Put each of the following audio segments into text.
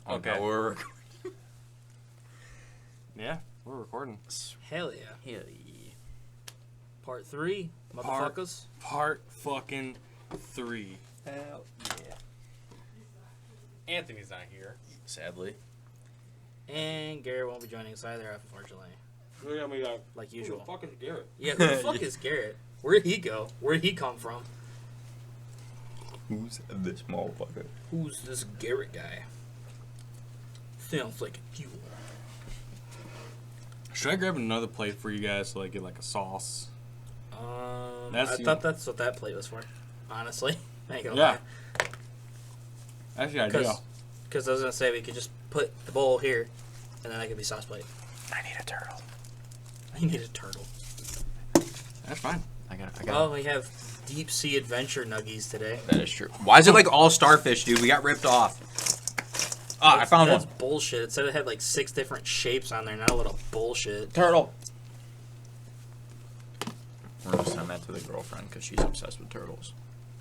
Okay. No, we're Yeah, we're recording. Hell yeah. Hell yeah. Part 3, motherfuckers. Part fucking 3. Hell yeah. Anthony's not here. Sadly. And Garrett won't be joining us either, unfortunately. Like usual. Who the fuck is Garrett? Yeah, who the fuck is Garrett? Where'd he go? Where'd he come from? Who's this motherfucker? Who's this Garrett guy? Sounds like a fuel. Should I grab another plate for you guys so I get like a sauce? I thought that's what that plate was for. Honestly. I ain't gonna Yeah. lie. Actually, I do. Because I was gonna say we could just put the bowl here, and then that could be sauce plate. I need a turtle. I need a turtle. That's fine. I got Well, we have deep sea adventure nuggies today. That is true. Why is it like all starfish, dude? We got ripped off. Ah, I found That's one. bullshit. It said it had like 6 different shapes on there. Not a little bullshit. Turtle. We're gonna send that to the girlfriend because she's obsessed with turtles.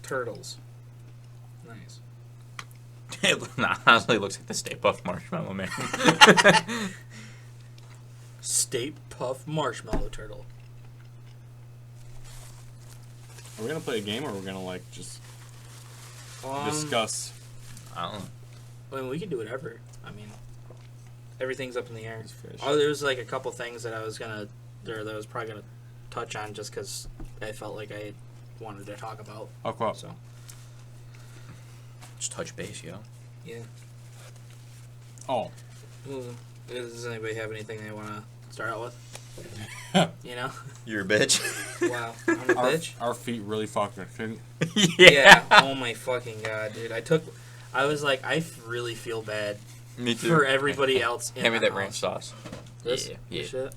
Turtles. Nice. It honestly looks like the Stay Puft Marshmallow Man. State Puff Marshmallow Turtle. Are we gonna play a game or are we gonna like just Um, discuss? I don't know. I mean, we can do whatever. I mean, everything's up in the air. These fish. Oh, there's like a couple things that I was probably gonna touch on just because I felt like I wanted to talk about. Oh, cool. So Just touch base, yo. yeah. Oh, Does anybody have anything they want to start out with? You know? You're a bitch. Wow, I'm a bitch. our feet really fucking. Yeah. Oh my fucking god, dude! I was like, I really feel bad Me too. for everybody else. Hand me the that house. ranch sauce. This Yeah. shit.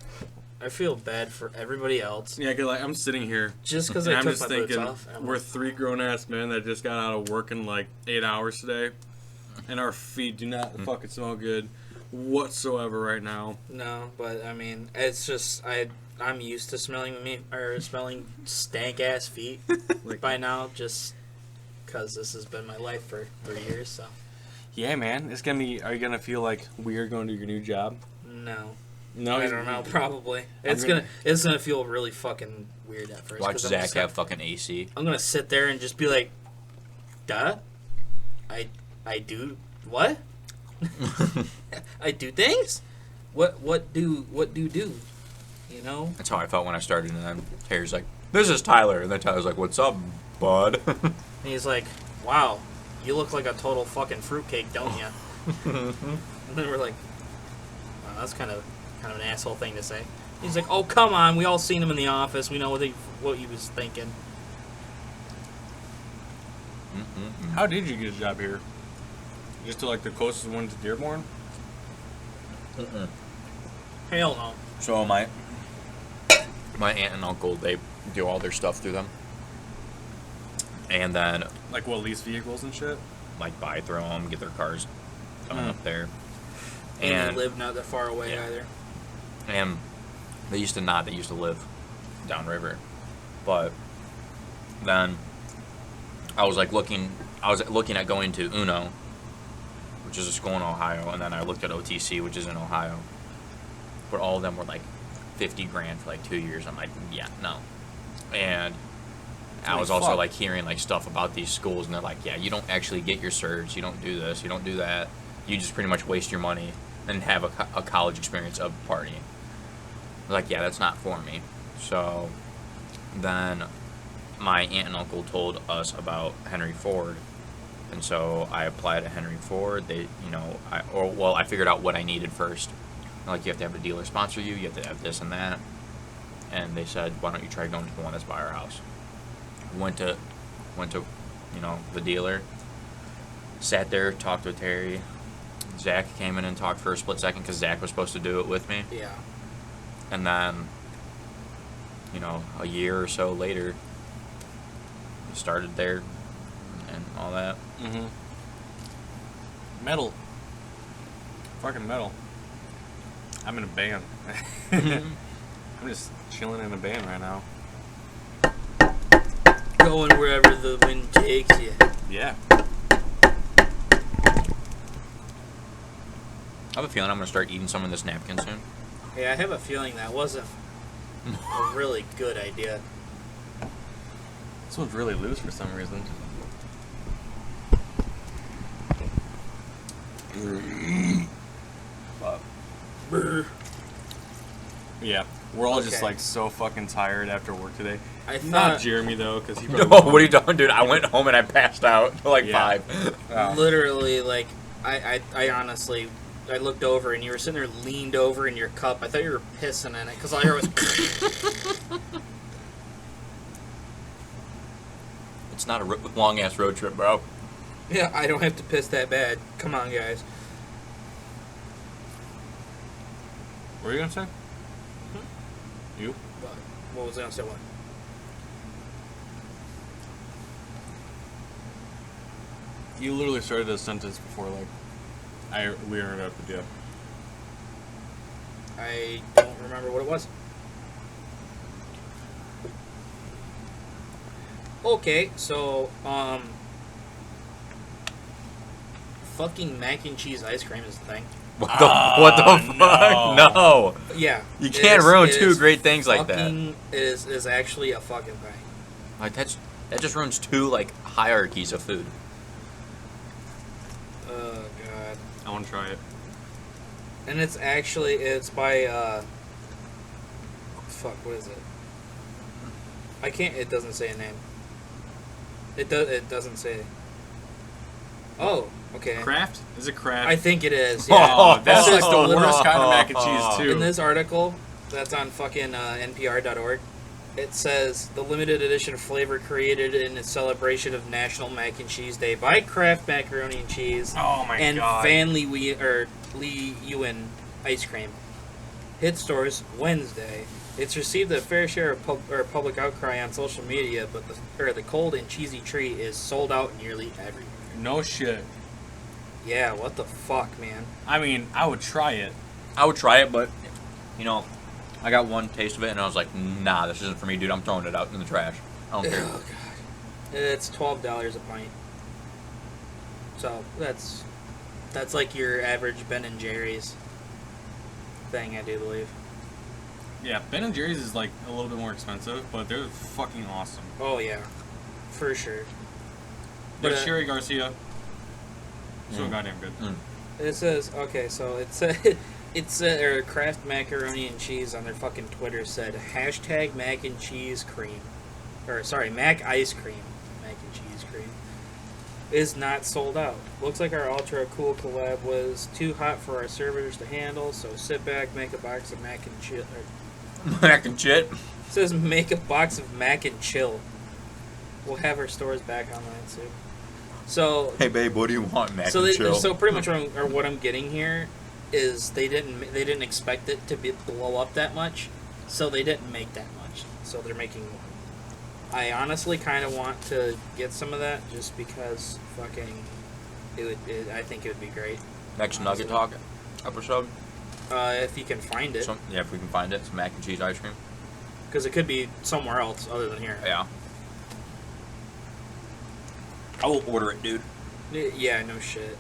I feel bad for everybody else Yeah, cause like I'm sitting here just because and I I'm took just my boots thinking off. and I'm we're like, 3 grown ass men that just got out of work in like 8 hours today, and our feet do not fucking smell good whatsoever right now. no, but I mean, it's just I'm used to smelling stank ass feet Like, by now, just because this has been my life for 3 years. So yeah, man, it's gonna be. Are you gonna feel like weird going to your new job? no. No, I don't know. Probably it's gonna- gonna feel really fucking weird at first. Watch 'cause I'm Zach just have fucking AC. I'm gonna sit there and just be like, "Duh, I do what? I do things. What do you know?" That's how I felt when I started, and then Harry's like, "This is Tyler," and then Tyler's like, "What's up, bud?" And he's like, "Wow, you look like a total fucking fruitcake, don't you?" And then we're like, "Wow, that's kind of an asshole thing to say." He's like, "Oh, come on, we all seen him in the office. We know what he was thinking." How did you get a job here? Just to like the closest one to Dearborn? Hell no. So my aunt and uncle, they do all their stuff through them, and then Like what, lease vehicles and shit? like buy through them, get their cars done up there, And they live not that far away Yeah. either. and they used to not. They used to live downriver, but then I was looking at going to Uno, which is a school in Ohio, and then I looked at OTC, which is in Ohio, but all of them were like $50,000 for like 2 years. I'm like, yeah, no. And I Holy was also fuck. like hearing like stuff about these schools, and they're like, yeah, you don't actually get your certs, you don't do this, you don't do that, you just pretty much waste your money and have a college experience of partying. I was like, yeah, that's not for me. So then my aunt and uncle told us about Henry Ford, and so I applied at Henry Ford. They, I figured out what I needed first. Like, you have to have a dealer sponsor you, you have to have this and that. And they said, why don't you try going to the one that's by our house? Went to the dealer, sat there, talked with Terry. Zach came in and talked for a split second because Zach was supposed to do it with me. Yeah. And then, a year or so later, we started there and all that. Mm-hmm. Metal. Fucking metal. I'm in a band. I'm just chilling in a band right now. Going wherever the wind takes you. Yeah. I have a feeling I'm gonna start eating some of this napkin soon. Yeah, I have a feeling that wasn't a really good idea. This one's really loose for some reason. But Yeah, we're all just Okay. like so fucking tired after work today. I Not thought Jeremy though, because he. no, what are you talking, dude? I went home and I passed out at like Yeah. 5. literally, like, I honestly, I looked over and you were sitting there leaned over in your cup. I thought you were pissing in it because all I heard was. It's not a long ass road trip, bro. Yeah, I don't have to piss that bad. Come on, guys. What were you gonna say? You? But what was I gonna say? What? You literally started a sentence before we interrupted you. I don't remember what it was. Okay, so fucking mac and cheese ice cream is the thing. What the fuck? No. Yeah, You it can't is- ruin it two is great things like that. fucking- is actually a fucking thing. Like that just ruins two like hierarchies of food. Oh god. I want to try it. And it's by fuck, what is it? I can't, it doesn't say a name. It doesn't say. Oh, okay. Kraft? Is it Kraft? I think it is. Yeah. Oh, that's This like is the delivered- worst kind of mac and cheese too. In this article that's on fucking NPR.org, it says the limited edition flavor created in celebration of National Mac and Cheese Day by Kraft Macaroni and Cheese Oh my and god. Van Lee Ewan Ice Cream hit stores Wednesday. It's received a fair share of public outcry on social media, but the cold and cheesy treat is sold out nearly everywhere. No shit. Yeah, what the fuck, man? I mean, I would try it. I would try it, but you know, I got one taste of it and I was like, nah, this isn't for me, dude. I'm throwing it out in the trash. I don't care. Oh god, it's $12 a pint. So that's like your average Ben and Jerry's thing, I do believe. Yeah, Ben and Jerry's is like a little bit more expensive, but they're fucking awesome. Oh yeah, for sure. But But, Sherry Garcia, so Mm. goddamn good. It says okay, so it's or Kraft Macaroni and Cheese on their fucking Twitter said hashtag mac and cheese cream, or sorry, mac ice cream, mac and cheese cream is not sold out. Looks like our ultra cool collab was too hot for our servers to handle, so sit back, make a box of mac and chill. Mac and shit. It says make a box of mac and chill. We'll have our stores back online soon. So Hey babe, what do you want, mac so and they, chill? so pretty much what I'm getting here is they didn't expect it to blow up that much, so they didn't make that much. So they're making more. I honestly kind of want to get some of that just because fucking I think it would be great. Next Nugget Talk episode. If you can find it, Yeah, if we can find it, some mac and cheese ice cream. because it could be somewhere else other than here. Yeah. I will order it, dude. Yeah, no shit.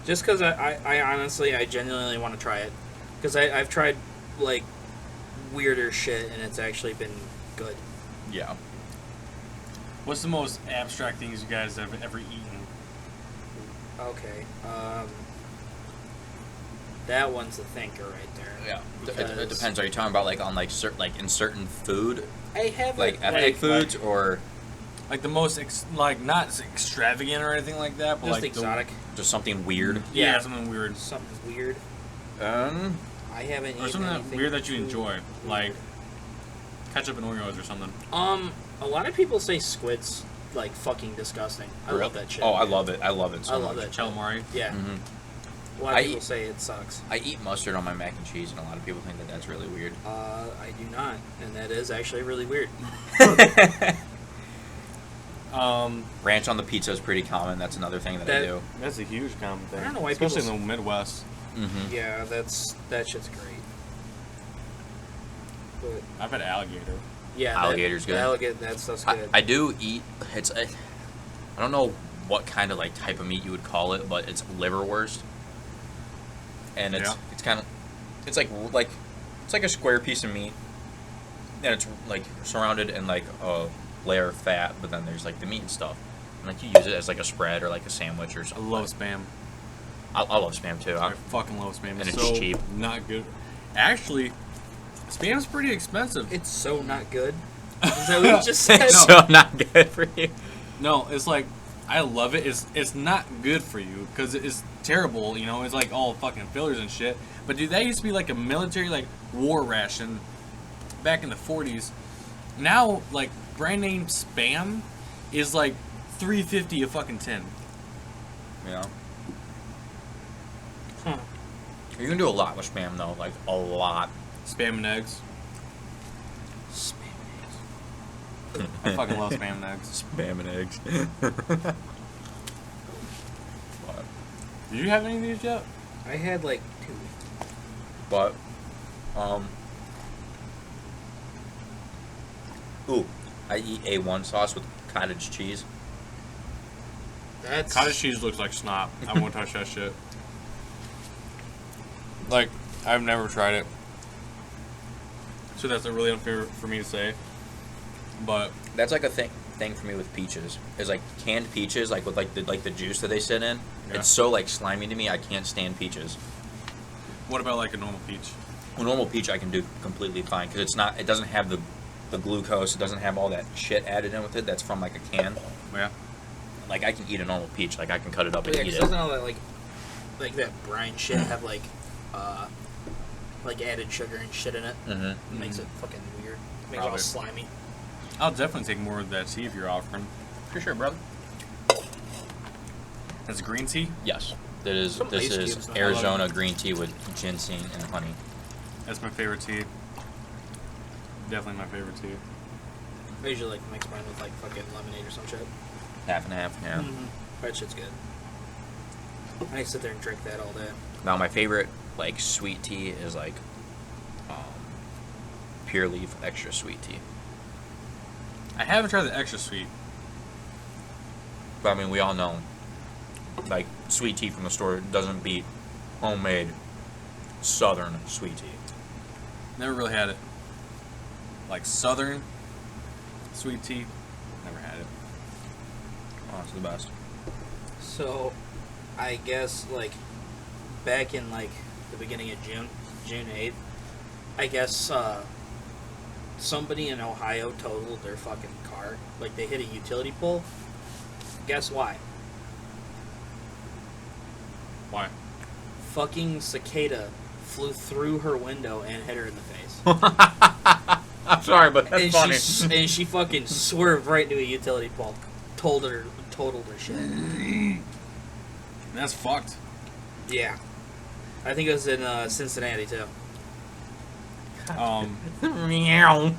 Just because I honestly, I genuinely want to try it. Because I've tried, like, weirder shit, and it's actually been good. Yeah. What's the most abstract things you guys have ever eaten? Okay. That one's the thinker right there. Yeah. It Because- depends. Are you talking about like on like in certain food, I have like ethnic foods, or Like the most, not extravagant or anything like that, but just like exotic. just something weird? Yeah, Yeah. something weird. Something weird. I haven't Or eaten something anything weird that you too enjoy, weird. like ketchup and Oreos or something. A lot of people say squid's like fucking disgusting. I love that shit. Oh, I love it. I love it so I love much. that shit. Calamari. Yeah. Mhm. A lot of I people eat- say it sucks. I eat mustard on my mac and cheese, and a lot of people think that that's really weird. I do not, and that is actually really weird. Ranch on the pizza is pretty common. That's another thing that I That- do. That's a huge common thing. I don't know why especially people- in the Midwest. Mm-hmm. Yeah, that shit's great. But I've had alligator. yeah, Alligator's good. Alligator, that stuff's I, good. I do eat. I don't know what kind of like type of meat you would call it, but it's liverwurst, and Yeah. it's kind of it's like it's like a square piece of meat, and it's like surrounded in like a layer of fat, but then there's like the meat and stuff, and like you use it as like a spread or like a sandwich or I something. love Spam. I love Spam too. I fucking love Spam. And it's so cheap. Not good. Actually, Spam's pretty expensive. It's so not good. Is that what you just said? It's so not good for you. No, it's like I love it. It's not good for you because it's terrible. You know, it's like all fucking fillers and shit. But dude, that used to be like a military like war ration back in the 40s. Now like brand name Spam is like $3.50 a fucking tin. Yeah. Huh. You can do a lot with Spam though, like a lot. Spam and eggs. I fucking love Spam and eggs. Spam and eggs. Did you have any of these yet? I had like 2. But, ooh, I eat A1 sauce with cottage cheese. That's Cottage cheese looks like snot. I won't touch that shit. Like, I've never tried it. So that's really unfair for me to say. But That's like a thing for me with peaches. Is like canned peaches, like with like the juice that they sit in. Yeah. It's so like slimy to me. I can't stand peaches. what about like a normal peach? A normal peach I can do completely fine because it's not. It doesn't have the glucose. It doesn't have all that shit added in with it. That's from like a can. Yeah. Like I can eat a normal peach. Like I can cut it up and yeah, eat 'cause it. doesn't all that like that brine shit have like added sugar and shit in it? Mm-hmm. It makes it fucking weird. Makes it all Probably. slimy. I'll definitely take more of that tea if you're offering. For sure, brother. That's green tea? Yes. Some This ice is cubes, though. Arizona green tea with ginseng and honey. That's my favorite tea. Definitely my favorite tea. I usually like mix mine with like fucking lemonade or some shit. Half and half, yeah. That shit's good. I can sit there and drink that all day. Now my favorite like sweet tea is like Pure Leaf extra sweet tea. I haven't tried the extra sweet. But I mean, we all know like sweet tea from the store doesn't beat homemade southern sweet tea. Never really had it. Like southern sweet tea. Never had it. Oh, it's the best. So, I guess like back in like the beginning of June 8th, I guess somebody in Ohio totaled their fucking car. Like they hit a utility pole. Guess why? Why? Fucking cicada flew through her window and hit her in the face. I'm sorry, but that's funny. And she fucking swerved right into a utility pole. Totaled her shit. That's fucked. Yeah. I think it was in Cincinnati too. Meow.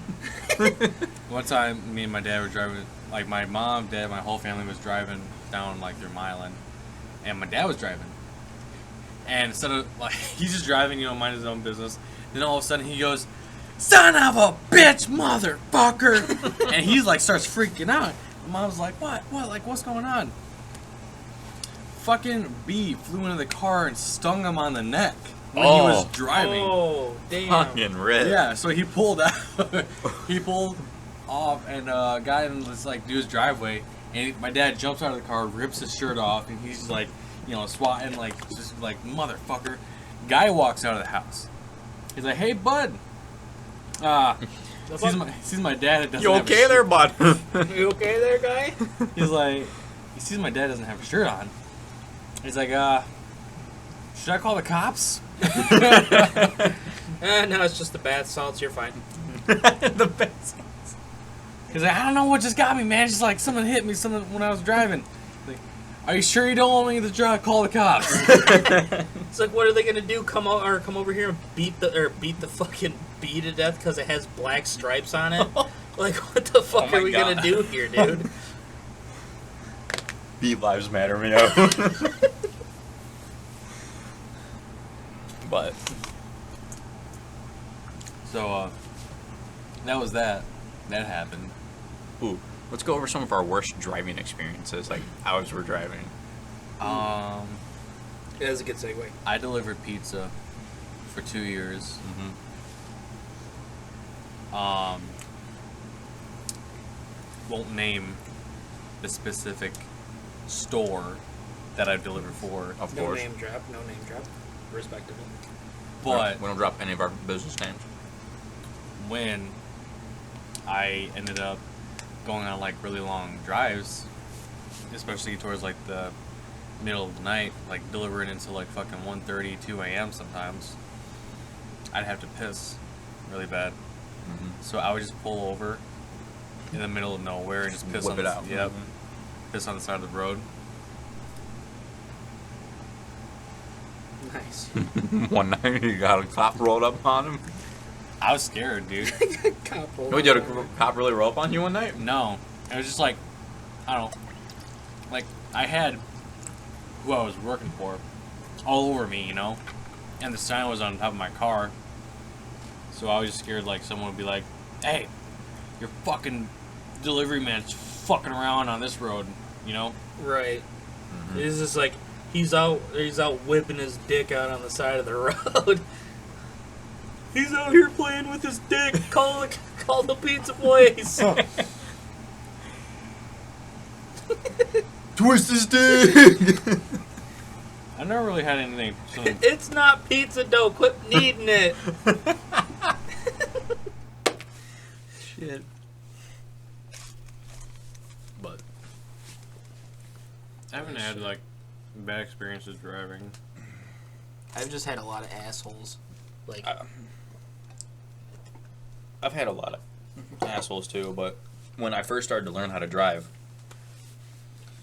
One time, me and my dad were driving, like my mom, dad, my whole family was driving down like through Milan, and my dad was driving. And instead of like he's just driving, you know, mind his own business. Then all of a sudden he goes, "Son of a bitch, motherfucker!" And he's like starts freaking out. And mom's like, "What? What? Like what's going on?" Fucking bee flew into the car and stung him on the neck when he was driving. Oh, damn. Fucking red. Yeah, so he pulled out. He pulled off and got in this like dude's driveway, and my dad jumps out of the car, rips his shirt off, and he's like, you know, swatting like just like motherfucker. Guy walks out of the house. He's like, "Hey, bud." Sees my dad. It doesn't You have a okay shirt. there, bud? You okay there, guy? He's like, he sees my dad doesn't have a shirt on. He's like, should I call the cops? No, it's just the bath salts. You're fine. The best. He's like, "I don't know what just got me, man. Just like someone hit me when I was driving." Like, "Are you sure you don't want me to call the cops?" It's like, what are they gonna do? Come over here and beat the fucking bee to death because it has black stripes on it? Like, what the fuck Oh are my we God. gonna do here, dude? Bee lives matter, you know. But So, that was that. That happened. ooh, Let's go over some of our worst driving experiences, like hours we're driving. Yeah, that's a good segue. I delivered pizza for 2 years. Won't name the specific store that I've delivered for, Of No course. name drop. No name drop. Respectable. but We don't drop any of our business names. when I ended up going on like really long drives, especially towards like the middle of the night, like delivering into like fucking 1:30, 2 a.m. sometimes, I'd have to piss really bad. So I would just pull over in the middle of nowhere and just piss Whip on it the, out. Yep, piss on the side of the road. Nice. One night you got a cop rolled up on him. I was scared, dude. Cop roll. No, did a cop really roll up on you one night? No, it was just like, I don't know, like I had who I was working for all over me, you know, and the sign was on top of my car, so I was just scared like someone would be like, "Hey, your fucking delivery man's fucking around on this road," you know? Right. It's just like he's out whipping his dick out on the side of the road. He's out here playing with his dick. Call the pizza place. Twist his dick! I never really had anything. It's not pizza dough. Quit kneading it. Shit. But I haven't had like bad experiences driving. I've just had a lot of assholes. Like, I've had a lot of assholes too, but when I first started to learn how to drive,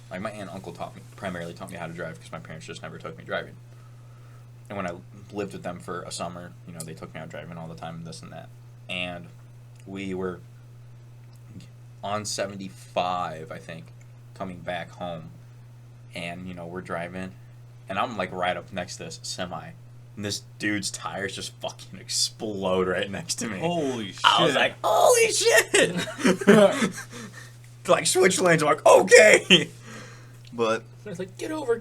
like my aunt and uncle primarily taught me how to drive because my parents just never took me driving. And when I lived with them for a summer, you know, they took me out driving all the time and this and that. And we were on 75, I think, coming back home. And, you know, we're driving, and I'm like right up next to this semi. And this dude's tires just fucking explode right next to me. Holy shit! I was like, holy shit! Like, switch lanes. I'm like, okay! But, it's like, get over.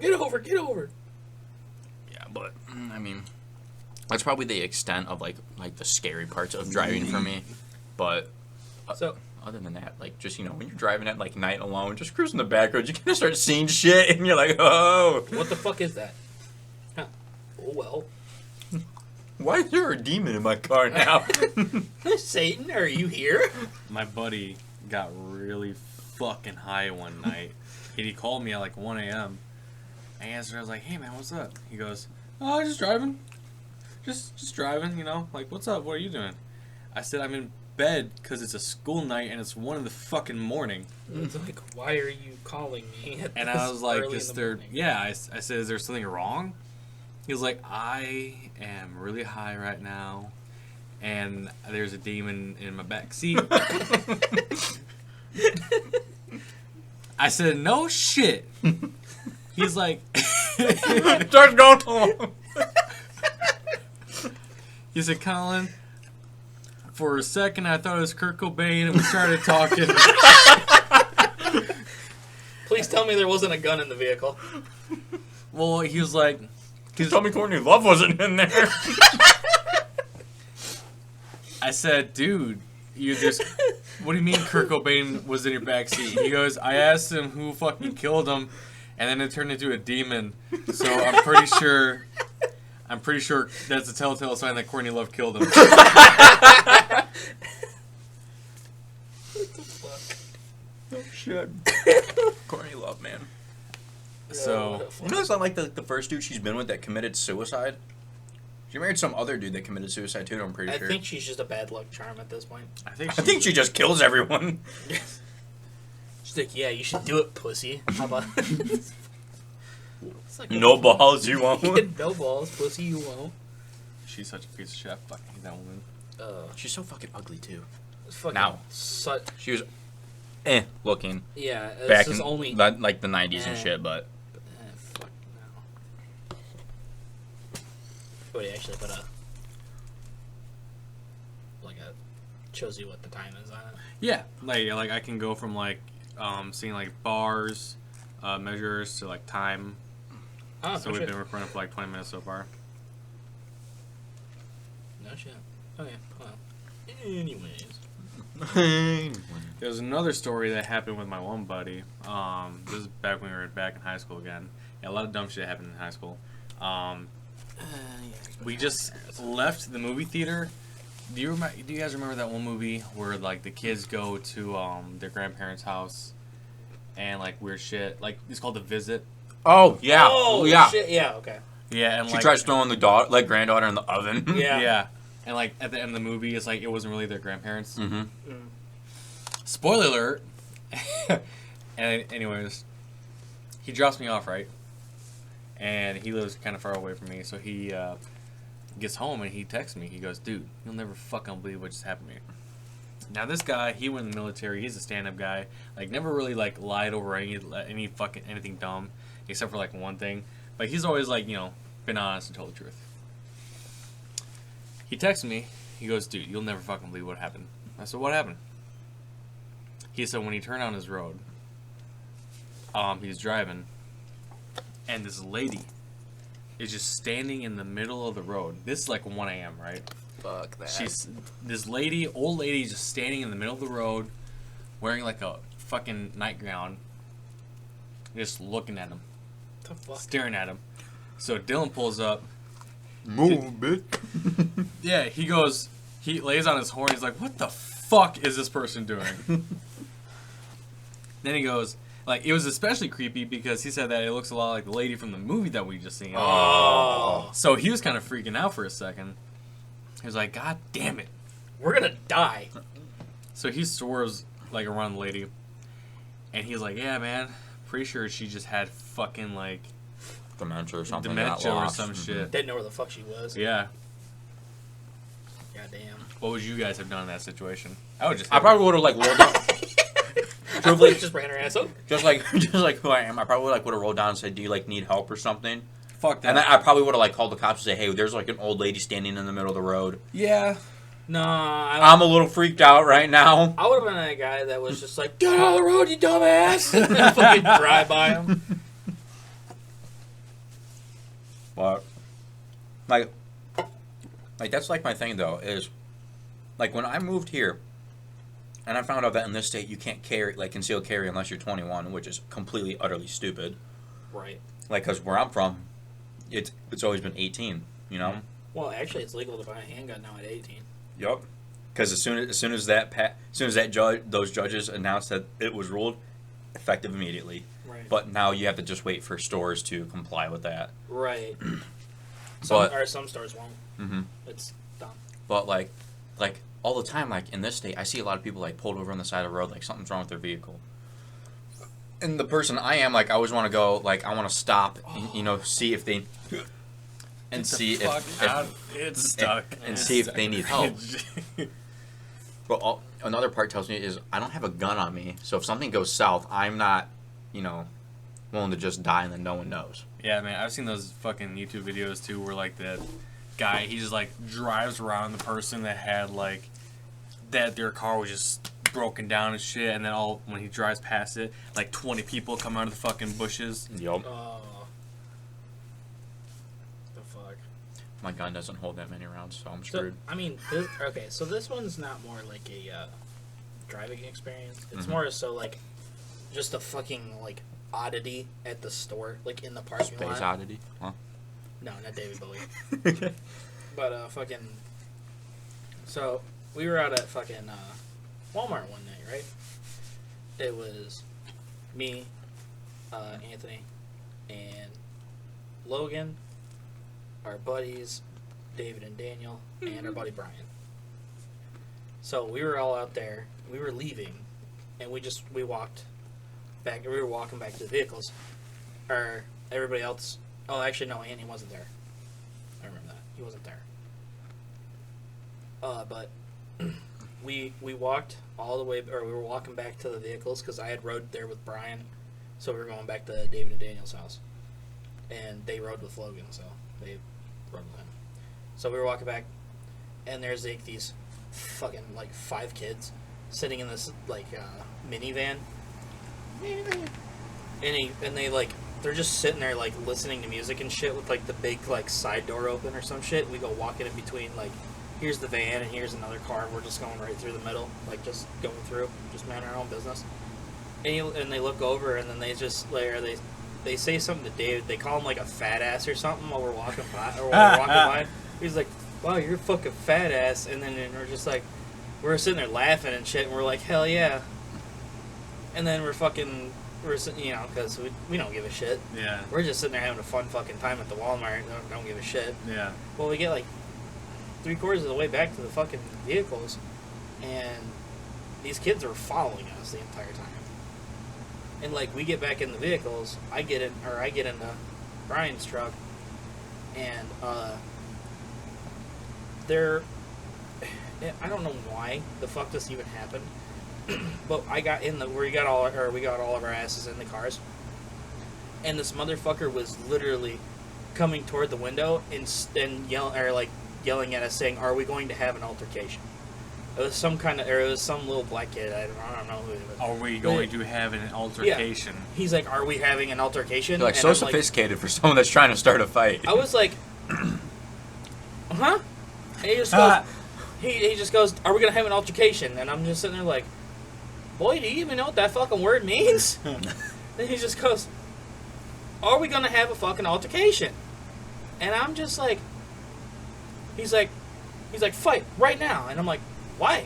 yeah, but, I mean, that's probably the extent of, like the scary parts of driving for me. But, So, other than that, like, just, you know, when you're driving at, like, night alone, just cruising the back roads, you kind of start seeing shit, and you're like, oh! what the fuck is that? Huh. Oh, well. Why is there a demon in my car now? Satan, are you here? My buddy got really fucking high one night. And he called me at like 1 a.m. I answered. I was like, "Hey man, what's up?" He goes, "Oh, just driving. Just driving. You know, like what's up? What are you doing?" I said, "I'm in bed because it's a school night and it's 1 in the fucking morning." It's like, why are you calling me? At And this I was like, early "Is in the there?" morning? Yeah, I said, "Is there something wrong?" He was like, "I am really high right now, and there's a demon in my back seat." I said, "No shit." He's like, Starts going along. he said, "Colin, for a second I thought it was Kurt Cobain, and we started talking." Please tell me there wasn't a gun in the vehicle. Well, he was like, Just tell me Courtney Love wasn't in there. I said, "Dude, you just, what do you mean Kurt Cobain was in your backseat?" He goes, "I asked him who fucking killed him, and then it turned into a demon. So I'm pretty sure that's a telltale sign that Courtney Love killed him." Oh, shit. Courtney Love, man. So, You know, it's not like the first dude she's been with that committed suicide? She married some other dude that committed suicide too, I'm pretty I sure. think she's just a bad luck charm at this point. I think I think she just kills everyone. She's like, yeah, you should do it, pussy. How about It's like No balls, you won't. no balls, pussy, you won't. she's such a piece of shit. I fucking hate that woman. She's so fucking ugly too. It's fucking Now. such, She was looking yeah, it's back just in only like the 90s and Eh. shit, but fuck no. Wait, actually put a shows you what the time is on it. Yeah, like I can go from like seeing like bars, measures to like time. Oh, So no we've shit. been recording for like 20 minutes so far. No shit. Okay, well. Anyways. There's another story that happened with my one buddy. This is back when we were back in high school again. Yeah, a lot of dumb shit happened in high school. We just left the movie theater. Do you guys remember that one movie where like the kids go to their grandparents' house and like weird shit? Like it's called The Visit. Oh yeah, Oh, yeah. shit. Yeah, okay. Yeah, and She like tries throwing the granddaughter in the oven. Yeah. yeah, and like at the end of the movie, it's like it wasn't really their grandparents. Mm-hmm. Spoiler alert. And anyways, he drops me off, right? And he lives kind of far away from me, so he gets home and he texts me. He goes, "Dude, you'll never fucking believe what just happened to me." Now this guy, he went in the military. He's a stand-up guy. Like never really like lied over any fucking anything dumb, except for like one thing. But he's always like been honest and told the truth. He texts me. He goes, "Dude, you'll never fucking believe what happened." I said, "What happened?" He said when he turned on his road, he was driving, and this lady is just standing in the middle of the road. This is like 1 a.m., right? Fuck that. She's this old lady, just standing in the middle of the road, wearing like a fucking nightgown, just looking at him, What the fuck? staring at him. So Dylan pulls up. Move, bitch. Yeah, he lays on his horn. He's like, "What the fuck is this person doing?" Then he goes, like, it was especially creepy because he said that it looks a lot like the lady from the movie that we just seen. Oh. So he was kind of freaking out for a second. He was like, "God damn it." We're gonna die. So he swerves, like, around the lady. And he's like, "Yeah, man, pretty sure she just had fucking, like, Dementia or something. dementia got or lost. some shit." Didn't know where the fuck she was. Yeah. Goddamn. What would you guys have done in that situation? I would just... I probably would have like rolled down. I would've just ran her ass over. just like who I am. I probably would have rolled down and said, "Do you like need help or something?" Fuck that. And then I probably would have like called the cops and say, "Hey, there's like an old lady standing in the middle of the road. Yeah. No, I'm a little freaked out right now." I would have been that guy that was just like, "Get out of the road, you dumbass!" And fucking drive by him. But like that's like my thing though is like when I moved here and I found out that in this state you can't conceal carry unless you're 21, which is completely utterly stupid. Right. Like because where I'm from, it's always been 18. You know. Well, actually, it's legal to buy a handgun now at 18. Yep. Because as soon as those judges announced that it was ruled effective immediately. Right. But now you have to just wait for stores to comply with that. Right. But Some stores won't. mhm. It's dumb. But like all the time, like in this state, I see a lot of people like pulled over on the side of the road, like something's wrong with their vehicle. And the person I am, like I always want to go, like I want to stop, and, see if they, and see if it's stuck. and see if they need help. But another part tells me is I don't have a gun on me, so if something goes south, I'm not, willing to just die and then no one knows. Yeah, man, I've seen those fucking YouTube videos too, where like the guy, he just like drives around the person that had like that their car was just broken down and shit, and then when he drives past it, like 20 people come out of the fucking bushes. Yup. Oh. The fuck. My gun doesn't hold that many rounds, so I'm So, screwed. I mean, so this one's not more like a driving experience. It's Mhm. more so like just a fucking like oddity at the store, like in the parking Space lot. oddity. Huh? No, not David Bowie. But fucking. So we were out at fucking Walmart one night, right? It was me, Anthony, and Logan, our buddies, David and Daniel, and our buddy Brian. So we were all out there. We were leaving, and we walked back. We were walking back to the vehicles. Or everybody else. Oh, actually, no. Andy wasn't there. I remember that he wasn't there. But we walked all the way, or we were walking back to the vehicles because I had rode there with Brian, so we were going back to David and Daniel's house, and they rode with Logan, so they rode with him. So we were walking back, and there's like these fucking like 5 kids sitting in this like minivan, and they like they're just sitting there like listening to music and shit with like the big like side door open or some shit. We go walking in between like here's the van and here's another car. We're just going right through the middle, like just going through, just minding our own business. And they look over and then they just like they say something to David. They call him like a fat ass or something while we're walking by. Or while we're walking by, he's like, "Wow, you're a fucking fat ass." And then we're just like, we're sitting there laughing and shit. And we're like, "Hell yeah!" And then we're you know, because we don't give a shit. Yeah. We're just sitting there having a fun fucking time at the Walmart. Don't give a shit. Yeah. Well, we get like 3/4 of the way back to the fucking vehicles, and these kids are following us the entire time. And like we get back in the vehicles, I get into Brian's truck, and I don't know why the fuck this even happened, but we got all of our asses in the cars, and this motherfucker was literally coming toward the window and yelling at us saying, "Are we going to have an altercation?" It was some little black kid. I don't know who he was. Are we going to have an altercation? Yeah. He's like, "Are we having an altercation?" You're like And so I'm sophisticated for someone that's trying to start a fight. I was like, "Huh?" And he just goes, he just goes, "Are we gonna have an altercation?" And I'm just sitting there like, "Boy, do you even know what that fucking word means?" And he just goes, "Are we gonna have a fucking altercation?" And I'm just like, he's like, "Fight right now." And I'm like, "Why?"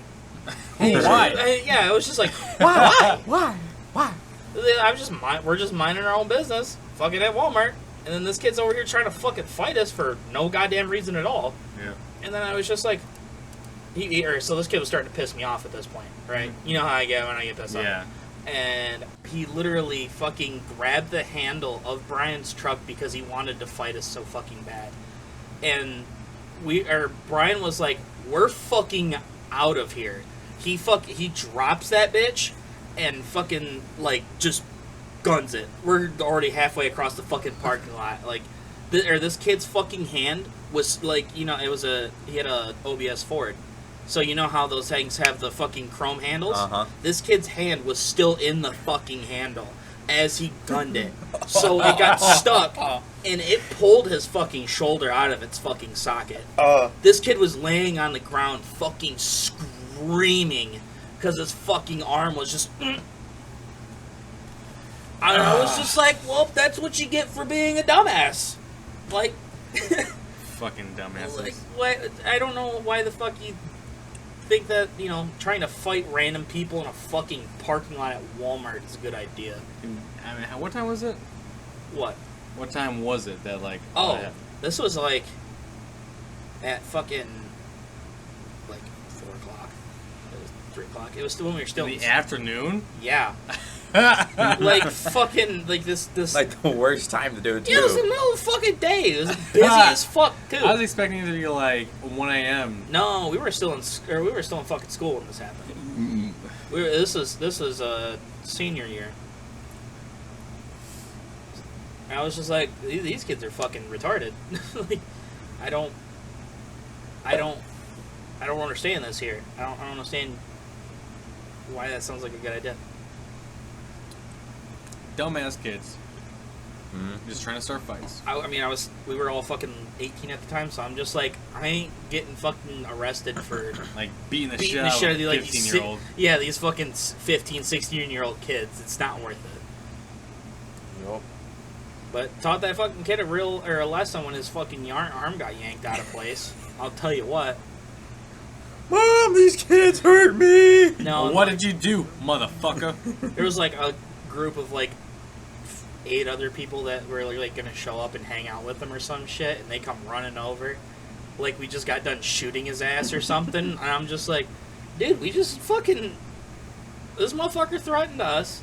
Why? Yeah, it was just like, Why? why? Why? We're just minding our own business, fucking at Walmart, and then this kid's over here trying to fucking fight us for no goddamn reason at all. Yeah. And then I was just like, so this kid was starting to piss me off at this point, right? You know how I get when I get pissed off. Yeah. And he literally fucking grabbed the handle of Brian's truck because he wanted to fight us so fucking bad. And Brian was like, "We're fucking out of here." He drops that bitch and fucking like just guns it. We're already halfway across the fucking parking lot. Like, this kid's fucking hand was like, you know, he had a OBS Ford. So you know how those things have the fucking chrome handles? Uh-huh. This kid's hand was still in the fucking handle as he gunned it. So it got stuck, and it pulled his fucking shoulder out of its fucking socket. This kid was laying on the ground fucking screaming because his fucking arm was just... And I was just like, well, that's what you get for being a dumbass. Like... Fucking dumbasses. Like, what? I don't know why the fuck you think that, you know, trying to fight random people in a fucking parking lot at Walmart is a good idea. I mean, what time was it? What? What time was it that, like... Oh, this was, like, at fucking, like, 4 o'clock. It was 3 o'clock. It was still when we were still... in the afternoon? Yeah. Like, fucking, like, this... Like the worst time to do it, too. Yeah, it was in the middle of the fucking day. It was busy as fuck, too. I was expecting it to be, like, 1 a.m. No, we were still in fucking school when this happened. This was senior year. And I was just like, these kids are fucking retarded. Like, I don't understand this here. I don't understand why that sounds like a good idea. Dumbass kids. Mm-hmm. Just trying to start fights. We were all fucking 18 at the time, so I'm just like, I ain't getting fucking arrested for Like, beating the shit the out shit of a like 15-year-old. Yeah, these fucking 15, 16-year-old kids. It's not worth it. Yup. But taught that fucking kid a lesson when his fucking arm got yanked out of place. I'll tell you what. Mom, these kids hurt me! No, What did you do, motherfucker? there was like a group of like 8 other people that were like gonna show up and hang out with him or some shit, and they come running over, like we just got done shooting his ass or something. And I'm just like, dude, we just fucking, this motherfucker threatened us.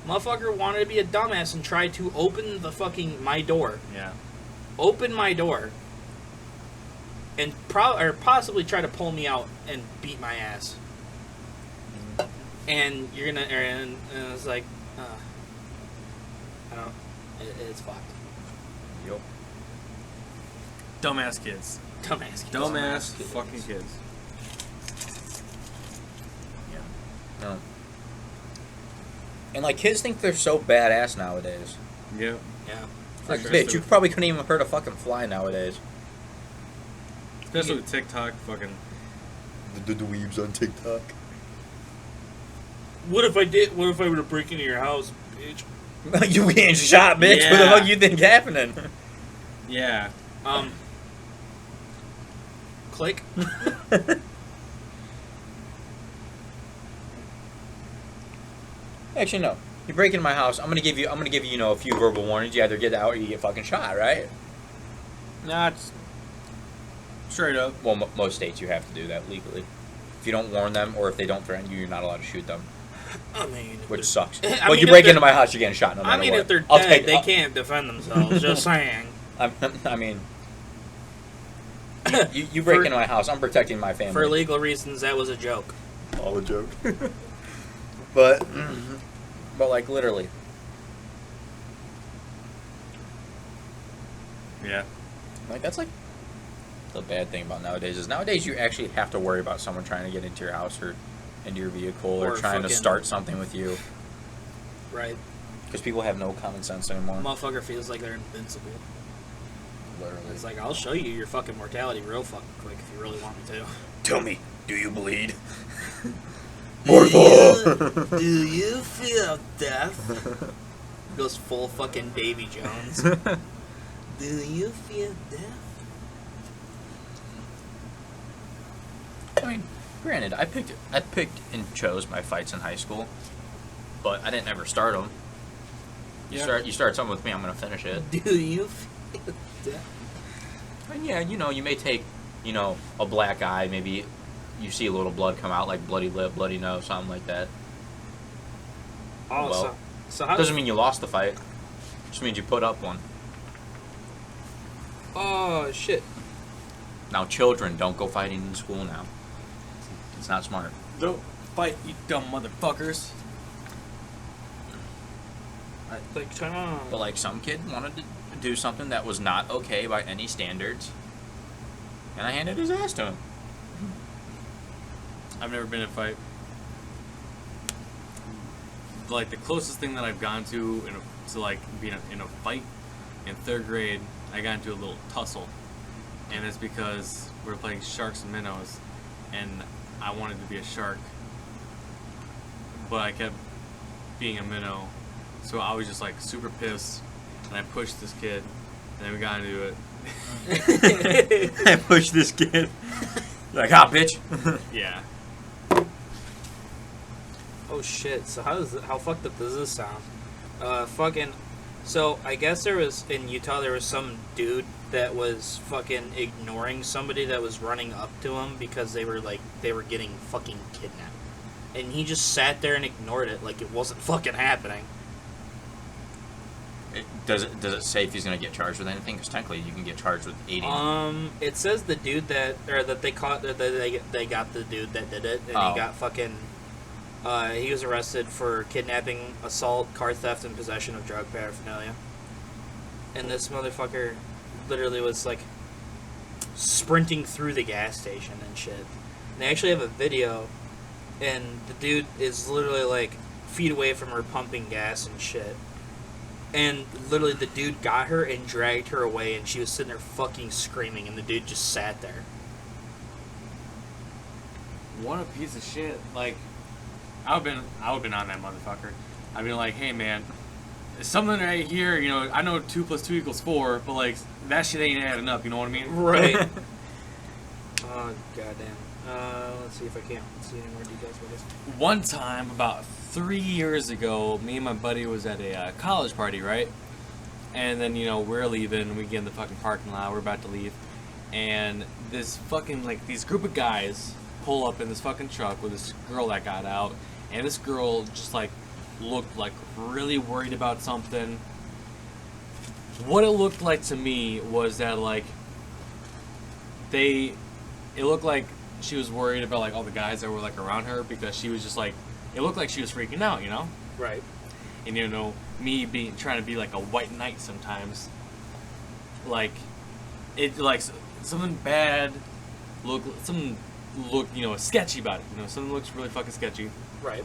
Motherfucker wanted to be a dumbass and tried to open the fucking my door. Yeah. Open my door. And possibly try to pull me out and beat my ass. And you're gonna, and it's like, I don't, it's fucked. Yup. Dumbass kids. Dumbass kids. Dumbass fucking kids. Yeah. No. And like kids think they're so badass nowadays. Yeah. Yeah. Like, sure. bitch, you probably couldn't even hurt a fucking fly nowadays. Especially with TikTok, fucking. The dweebs on TikTok. What if I were to break into your house, bitch? You getting shot, bitch. What the Yeah. fuck you think happening? Yeah. Click. Actually, no. You break into my house. I'm gonna give you, you know, a few verbal warnings. You either get out or you get fucking shot, right? Nah, it's straight up. Well, most states you have to do that legally. If you don't warn them or if they don't threaten you, you're not allowed to shoot them, I mean, which sucks. I Well, mean, you if break they're- into my house, you're getting shot no matter I mean, what. if they're I'll dead, take- they I'll- can't defend themselves. Just saying. I mean, you break For- into my house. I'm protecting my family. For legal reasons, that was a joke. All a joke. but like literally. Yeah. Like that's like the bad thing about nowadays you actually have to worry about someone trying to get into your house or into your vehicle or trying to fucking- start something with you Right. because people have no common sense anymore. Motherfucker feels like they're invincible. Literally. It's like, I'll show you your fucking mortality real fucking quick if you really want me to. Tell me, do you bleed? Do you feel death? Goes full fucking Davy Jones. Do you feel death? I mean, granted, I picked and chose my fights in high school, but I didn't ever start them. You start something with me, I'm gonna finish it. Do you feel death? And yeah, you may take, a black eye, maybe you see a little blood come out, like bloody lip, bloody nose, something like that. Oh, Well, so how Doesn't mean you lost the fight. Just means you put up one. Oh shit! Now, children, don't go fighting in school now. It's not smart. Don't fight, you dumb motherfuckers. Like, turn on. But like some kid wanted to do something that was not okay by any standards, and I handed his ass to him. I've never been in a fight. Like the closest thing that I've gone to being in a fight in 3rd grade, I got into a little tussle, and it's because we were playing sharks and minnows, and I wanted to be a shark, but I kept being a minnow, so I was just like super pissed, and I pushed this kid, and then we got into it. I pushed this kid. Like, bitch. Yeah. Oh shit! So how fucked up does this sound? So I guess there was in Utah there was some dude that was fucking ignoring somebody that was running up to him because they were getting fucking kidnapped, and he just sat there and ignored it like it wasn't fucking happening. Does it say if he's gonna get charged with anything? Because technically you can get charged with aiding. It says the dude that they caught that they got the dude that did it, and Oh. he got fucking. He was arrested for kidnapping, assault, car theft, and possession of drug paraphernalia. And this motherfucker literally was like sprinting through the gas station and shit. And they actually have a video, and the dude is literally like feet away from her pumping gas and shit. And literally the dude got her and dragged her away, and she was sitting there fucking screaming, and the dude just sat there. What a piece of shit. Like, I would've been on that motherfucker. I'd be like, hey man, there's something right here, I know 2 + 2 = 4, but like, that shit ain't adding up, you know what I mean? Right. Oh, goddamn. Let's see if I can't see any more details about this. One time, about 3 years ago, me and my buddy was at a college party, right? And then, we're leaving, we get in the fucking parking lot, we're about to leave, and this fucking, these group of guys pull up in this fucking truck with this girl that got out, and this girl just, looked, really worried about something. What it looked like to me was that, it looked like she was worried about, all the guys that were, around her, because she was just, it looked like she was freaking out, Right. And, me trying to be, a white knight sometimes, something bad something looked, sketchy about it, something looks really fucking sketchy. Right.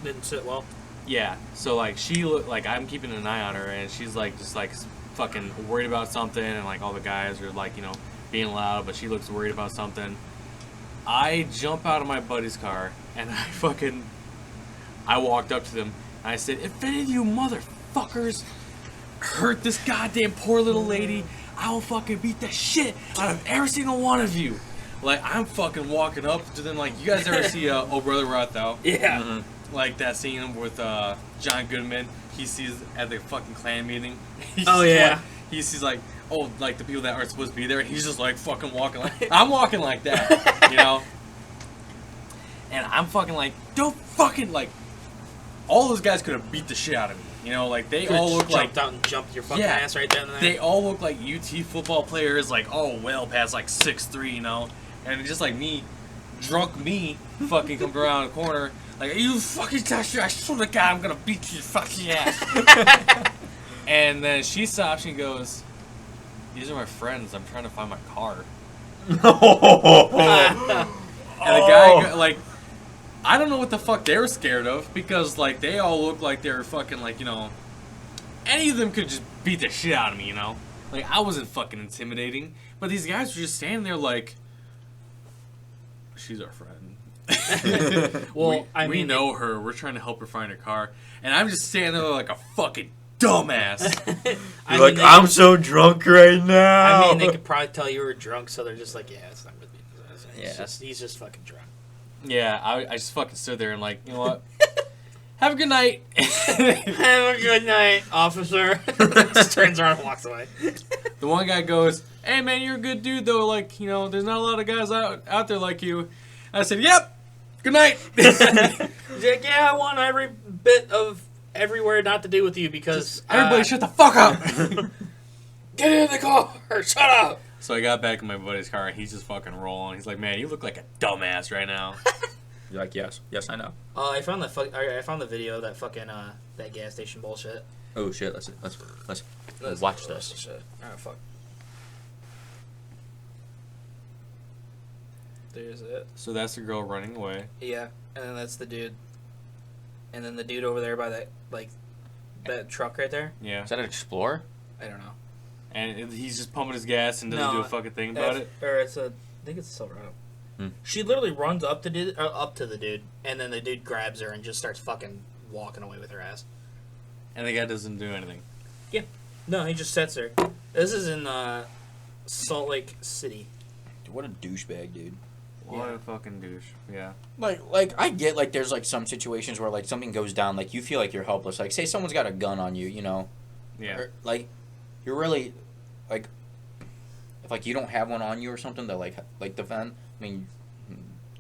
Didn't sit well. Yeah, so like she look like I'm keeping an eye on her, and she's like just like fucking worried about something, and like all the guys are like being loud, but she looks worried about something. I jump out of my buddy's car, and I walked up to them, and I said, "If any of you motherfuckers hurt this goddamn poor little lady, I will fucking beat the shit out of every single one of you." Like I'm fucking walking up to them, like you guys ever see Oh Brother Where Art Thou? Yeah. Mm-hmm. Like that scene with John Goodman, he sees at the fucking clan meeting. Oh, yeah. He sees like, oh, like the people that aren't supposed to be there, and he's just like fucking walking like I'm walking like that, And I'm fucking like, don't fucking like. All those guys could have beat the shit out of me, like they all look like jumped out and jumped your fucking Yeah. ass right then and there. they all look like UT football players, like well past like 6'3", and just like me, drunk me, fucking comes around the corner. Like, you fucking touch you, I swear to God, I'm gonna beat your fucking ass. And then she stops and goes, "These are my friends, I'm trying to find my car." And the guy, like, I don't know what the fuck they were scared of, because, like, they all look like they were fucking, like, any of them could just beat the shit out of me, Like, I wasn't fucking intimidating, but these guys were just standing there like, she's our friend. Well, we know her. We're trying to help her find her car, and I'm just standing there like a fucking dumbass. I'm so drunk right now. I mean, they could probably tell you were drunk, so they're just like, yeah, it's not really. Yeah. He's just fucking drunk. Yeah, I just fucking stood there and like, you know what? Have a good night. Have a good night, officer. Just turns around and walks away. The one guy goes, "Hey man, you're a good dude though. Like, there's not a lot of guys out there like you." I said, "Yep. Good night." He's like, yeah, I want every bit of everywhere not to do with you because Everybody shut the fuck up. get in the car. Shut up. So I got back in my buddy's car, and he's just fucking rolling. He's like, "Man, you look like a dumbass right now." You're like, yes, I know. I found I found the video of that fucking that gas station bullshit. Oh shit, let's watch this. Shit. Oh fuck. There's it. So that's the girl running away. Yeah, and then that's the dude. And then the dude over there by that truck right there. Yeah. Is that an Explorer? I don't know. And he's just pumping his gas and doesn't do a fucking thing about it. Or it's I think it's a Silverado. Hmm. She literally runs up to the dude, and then the dude grabs her and just starts fucking walking away with her ass. And the guy doesn't do anything. No, he just sets her. This is in Salt Lake City. Dude, what a douchebag, dude. What Yeah. a fucking douche. Yeah. Like I get like there's like some situations where like something goes down, like you feel like you're helpless. Like say someone's got a gun on you, Yeah. Or, like you're really like if like you don't have one on you or something to like defend. I mean,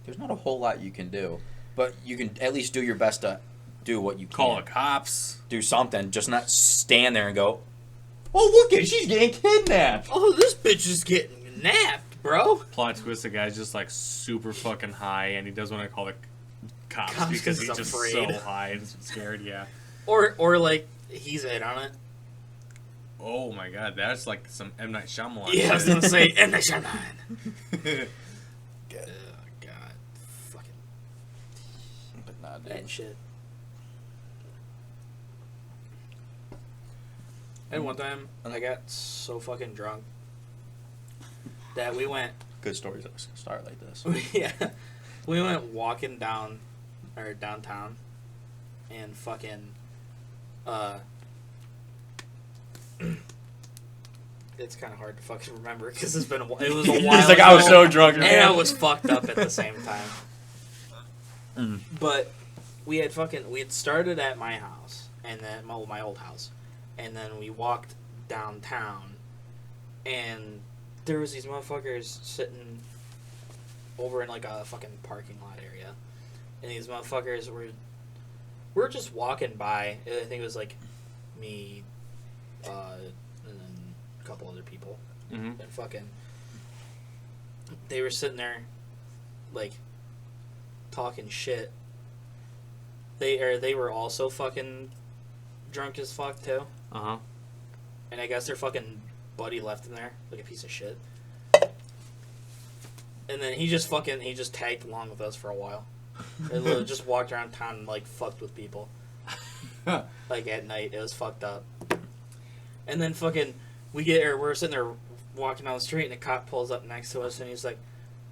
there's not a whole lot you can do, but you can at least do your best to do what you can. Call the cops. Do something, just not stand there and go, "Oh look it, she's getting kidnapped." Oh, this bitch is getting napped, bro. Plot twist, the guy's just like super fucking high, and he doesn't want to call the cops Cops because 'cause he's he's just afraid. so high and scared. Yeah. Or like he's in on it. Oh my god, that's like some M. Night Shyamalan. Yeah, I was gonna say M. Night Shyamalan. shit. Oh god, fucking But nah, dude. that shit. And one time, I got so fucking drunk that we went. Good stories always start like this. Yeah, we went walking downtown, and fucking, it's kind of hard to fucking remember because it was a while. He's like, I was so drunk. and I was fucked up at the same time. Mm. But we had started at my house, and then my old house, and then we walked downtown, and there was these motherfuckers sitting over in like a fucking parking lot area, and these motherfuckers were just walking by. I think it was like me, and then a couple other people, Mm-hmm. and fucking they were sitting there like talking shit. They were also fucking drunk as fuck too, Uh huh. and I guess their fucking buddy left in there like a piece of shit. And then he just tagged along with us for a while. And literally just walked around town and like fucked with people. like at night. It was fucked up. And then fucking we're sitting there walking down the street, and a cop pulls up next to us, and he's like,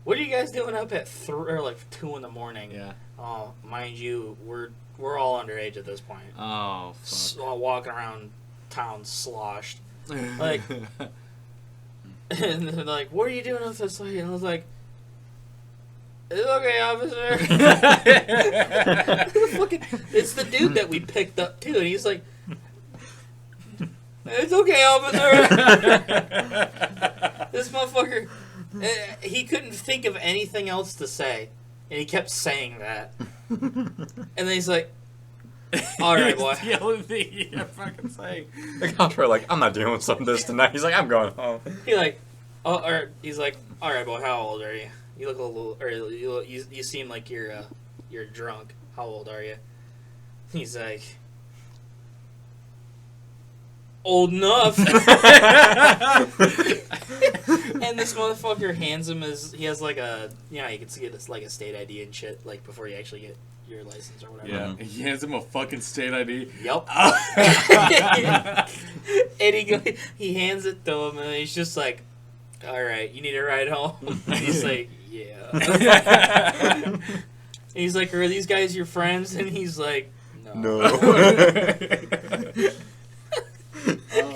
"What are you guys doing up at 2 in the morning?" Yeah. Oh, mind you, we're all underage at this point. Oh, fuck. All walking around town sloshed. Like, and they're like, "What are you doing up this late?" And I was like, "It's okay, officer." Fucking, it's the dude that we picked up too, and he's like, "It's okay, officer." This motherfucker, he couldn't think of anything else to say, and he kept saying that. And then he's like, "All right, boy." That's the only thing you're fucking saying. The cops were like, I'm not dealing with some of this tonight. He's like, I'm going home. He's like, "All right, boy, how old are you? You look a little, or you seem like you're drunk. How old are you?" He's like, "Old enough." And this motherfucker hands him he has like a, you can see it, it's like a state ID and shit, like before you actually get your license or whatever. Yeah, he hands him a fucking state ID. Yup. And he hands it to him, and he's just like, "All right, you need a ride home?" And he's like, "Yeah." He's like, "Are these guys your friends?" And he's like, "No."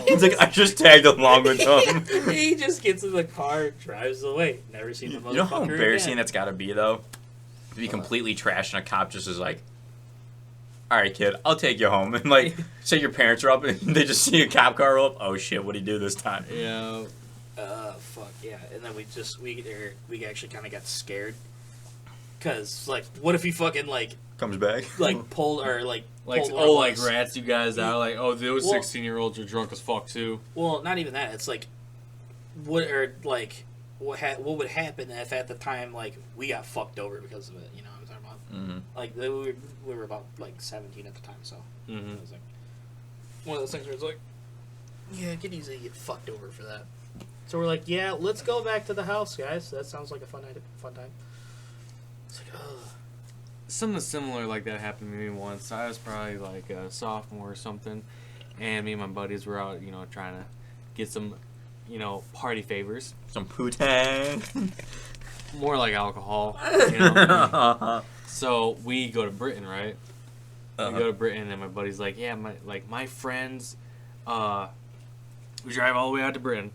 He's like, I just tagged along with them. He just gets in the car, drives away. Never seen the motherfucker. You know how embarrassing again. that's got to be, though? To be completely trashed and a cop just is like, all right, kid, I'll take you home. And, like, say your parents are up and they just see a cop car roll up. Oh, shit, what'd he do this time? Yeah. Fuck, yeah. And then we actually kind of got scared. Because, like, what if he fucking, like... Comes back. Like, pulled rats you guys out. Like, oh, those 16-year-olds are drunk as fuck, too. Well, not even that. It's like, what would happen if at the time, like, we got fucked over because of it? You know what I'm talking about? Mm-hmm. Like, we were about, like, 17 at the time, so... Mm-hmm. It was like one of those things where it's like, yeah, get easy get fucked over for that. So we're like, yeah, let's go back to the house, guys. That sounds like a fun time. It's like, ugh. Something similar like that happened to me once. I was probably like a sophomore or something, and me and my buddies were out, trying to get some, party favors. Some Poo-Tang. More like alcohol, So we go to Britain, right? We go to Britain, and my buddy's like, yeah, my friends, we drive all the way out to Britain.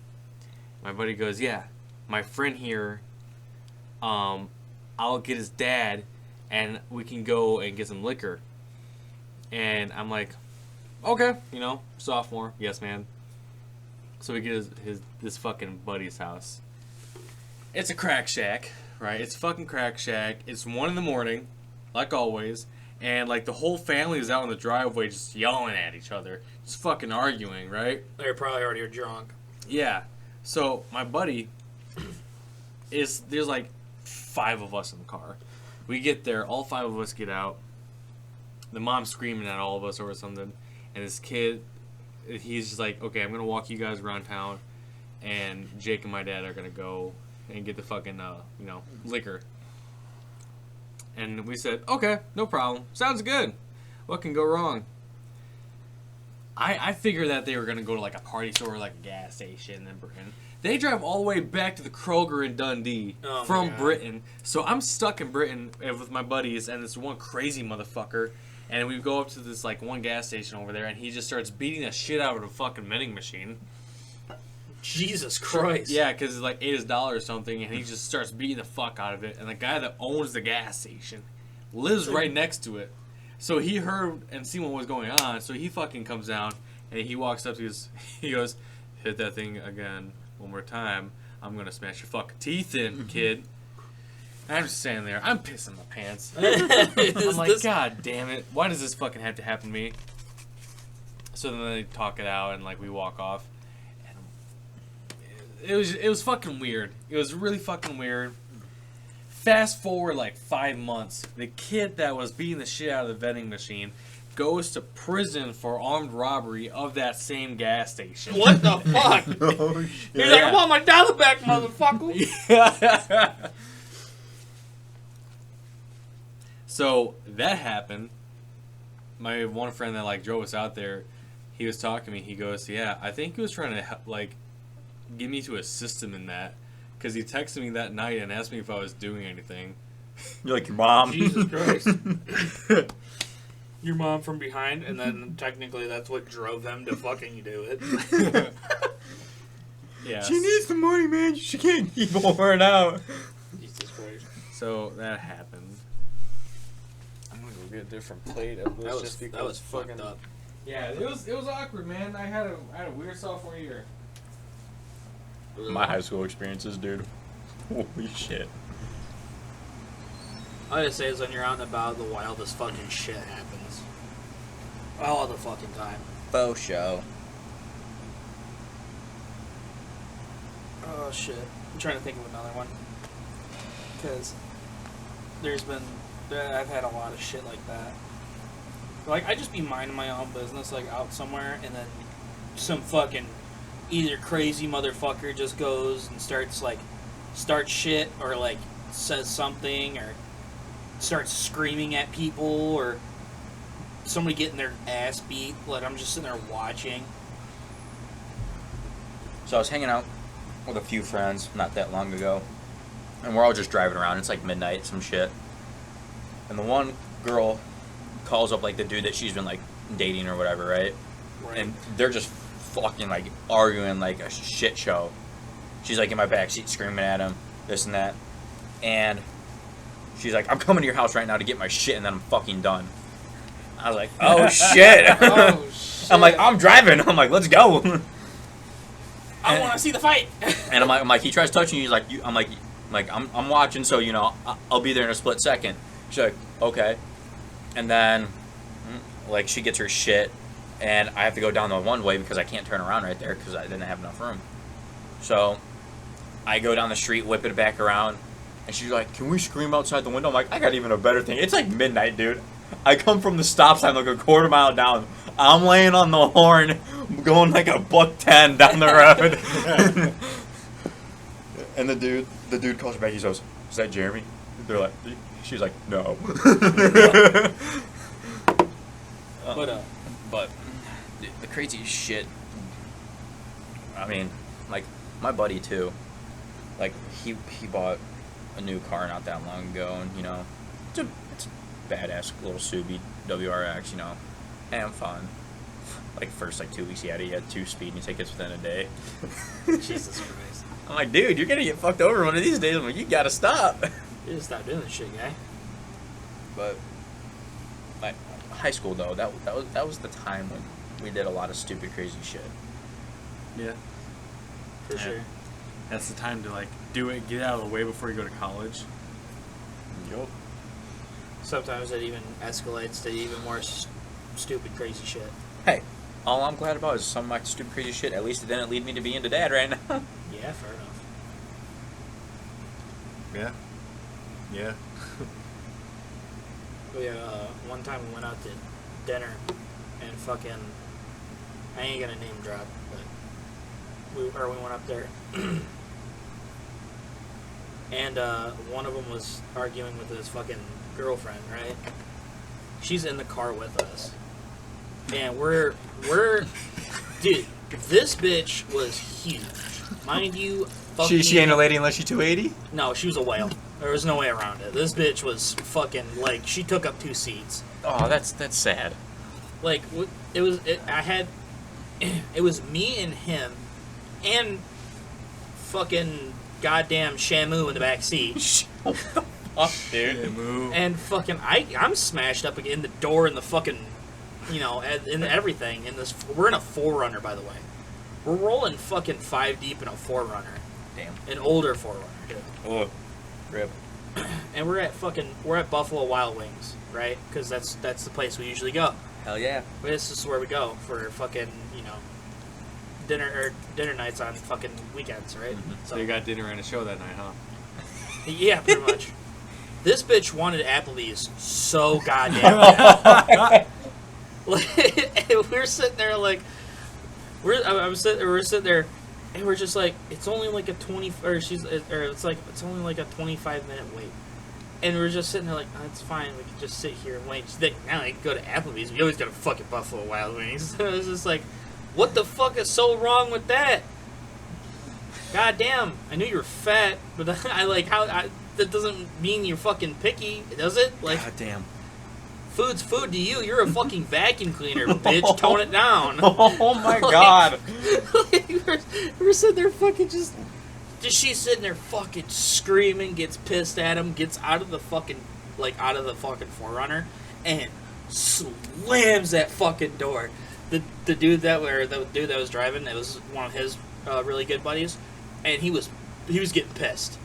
My buddy goes, yeah, my friend here, I'll get his dad, and we can go and get some liquor. And I'm like, okay, sophomore, yes, man. So we get this fucking buddy's house. It's a crack shack, right? It's a fucking crack shack. It's 1 a.m, like always. And, like, the whole family is out in the driveway just yelling at each other. Just fucking arguing, right? They're probably already drunk. Yeah. So, my buddy there's, like, 5 of us in the car. We get there, all 5 of us get out. The mom's screaming at all of us over something. And this kid, he's just like, okay, I'm going to walk you guys around town. And Jake and my dad are going to go and get the fucking, liquor. And we said, okay, no problem. Sounds good. What can go wrong? I figured that they were going to go to, like, a party store or, like, a gas station in Britain. They drive all the way back to the Kroger in Dundee from Britain. So I'm stuck in Britain with my buddies and this one crazy motherfucker. And we go up to this, like, one gas station over there, and he just starts beating the shit out of the fucking vending machine. Jesus Christ. Yeah, because it's like $8 or something, and he just starts beating the fuck out of it. And the guy that owns the gas station lives right next to it. So he heard and seen what was going on, so he fucking comes down, and he walks up to he goes, hit that thing again one more time. I'm going to smash your fucking teeth in, kid. And I'm just standing there. I'm pissing my pants. I'm like, God damn it. Why does this fucking have to happen to me? So then they talk it out, and, like, we walk off. It was fucking weird. It was really fucking weird. Fast forward like 5 months, the kid that was beating the shit out of the vending machine goes to prison for armed robbery of that same gas station. What the fuck? Oh, shit. He's like, I want my dollar back, motherfucker. Yeah. So that happened. my one friend that like drove us out there, he was talking to me. He goes, "Yeah, I think he was trying to like get me to assist him in that, because he texted me that night and asked me if I was doing anything." You're like your mom. Jesus Christ. Your mom from behind, and then technically that's what drove them to fucking do it. Yeah. She needs the money, man. She can't keep pouring out. Jesus Christ. So that happened. I'm gonna go get a different plate of this That was, just because that was fucked up. Yeah, it was awkward, man. I had a weird sophomore year. My high school experiences, dude. Holy shit. All I gotta say is when you're out and about, the wildest fucking shit happens. All the fucking time. Faux show. Oh shit. I'm trying to think of another one. Because I've had a lot of shit like that. Like, I just be minding my own business, like, out somewhere, and then some fucking either crazy motherfucker just goes and starts shit, or, like, says something, or starts screaming at people, or somebody getting their ass beat, like, I'm just sitting there watching. So I was hanging out with a few friends not that long ago, and we're all just driving around. It's like midnight, some shit. And the one girl calls up like the dude that she's been like dating or whatever, right? Right. And they're just fucking like arguing like a shit show. She's like in my backseat screaming at him, this and that. And she's like, "I'm coming to your house right now to get my shit and then I'm fucking done." I was like, "Oh shit." Oh, shit. I'm like, "I'm driving." I'm like, "Let's go." I want to see the fight. And I'm like, he tries touching you. He's like, I'm like, I'm watching, so you know, I'll be there in a split second. She's like, okay. And then, like, she gets her shit, and I have to go down the one way because I can't turn around right there because I didn't have enough room. So, I go down the street, whip it back around, and she's like, "Can we scream outside the window?" I'm like, "I got even a better thing. It's like midnight, dude. I come from the stop sign like a quarter mile down. I'm laying on the horn, going like a $110 down the road." And the dude calls her back. He goes, "Is that Jeremy?" She's like, "No." But the craziest shit. I mean, like my buddy too. Like he bought a new car not that long ago, and you know, it's a badass little Subi WRX, you know, and fun. Like first 2 weeks he had 2 speeding tickets within a day. Jesus Christ. I'm like, "Dude, you're gonna get fucked over one of these days." I'm like, "You gotta stop." You just stop doing this shit, guy. But like high school though, that was the time when we did a lot of stupid, crazy shit. Yeah. For Yeah. sure. That's the time to like do it, get out of the way before you go to college. Yup. Sometimes it even escalates to even more stupid, crazy shit. Hey, all I'm glad about is some of my stupid, crazy shit. At least it didn't lead me to be into dad right now. Yeah, fair enough. Yeah. Yeah. One time we went out to dinner and fucking, I ain't gonna name drop, but we went up there and one of them was arguing with his fucking girlfriend, right? She's in the car with us, and we're dude, this bitch was huge, mind you. She ain't a lady unless she's 280. No, she was a whale. There was no way around it. This bitch was fucking, like, she took up 2 seats. Oh, that's sad. Like, it was me and him and fucking goddamn Shamu in the back seat. Oh, dude. Yeah, move. And fucking, I'm smashed up in the door and the fucking, you know, in everything. We're in a 4Runner, by the way. We're rolling fucking 5 deep in a 4Runner. Damn. An older 4Runner, dude. Oh, rip. And we're at Buffalo Wild Wings, right? Because that's the place we usually go. Hell yeah. This is where we go for fucking, you know, dinner nights on fucking weekends, right? So you got dinner and a show that night, huh? Yeah, pretty much. This bitch wanted Applebee's so goddamn bad. And we're sitting there like, we're sitting there, and we're just like, it's only like a 20, or it's only like a 25-minute wait. And we were just sitting there like, oh, it's fine. We can just sit here and wait. She's like, now I can go to Applebee's. We always go to fucking Buffalo Wild Wings. I was just like, what the fuck is so wrong with that? God damn, I knew you were fat, but that doesn't mean you're fucking picky, does it? Like, God damn. food's food to you. You're a fucking vacuum cleaner, bitch. Tone it down. Oh my god. we're sitting there fucking just she's sitting there fucking screaming, gets pissed at him, gets out of the fucking Forerunner, and slams that fucking door. The dude that was driving, it was one of his really good buddies, and he was getting pissed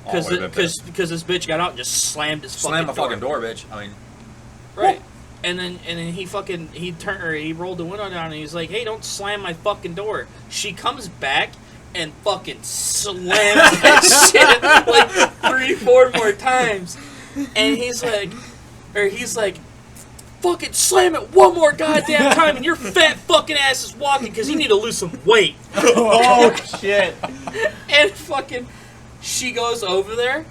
because this bitch got out and just slammed his Slam fucking a fucking door, bitch. I mean, right. And then he rolled the window down and he's like, hey, don't slam my fucking door. She comes back and fucking slams that shit like 3-4 more times. And he's like, fucking slam it one more goddamn time and your fat fucking ass is walking because you need to lose some weight. oh shit. And fucking, she goes over there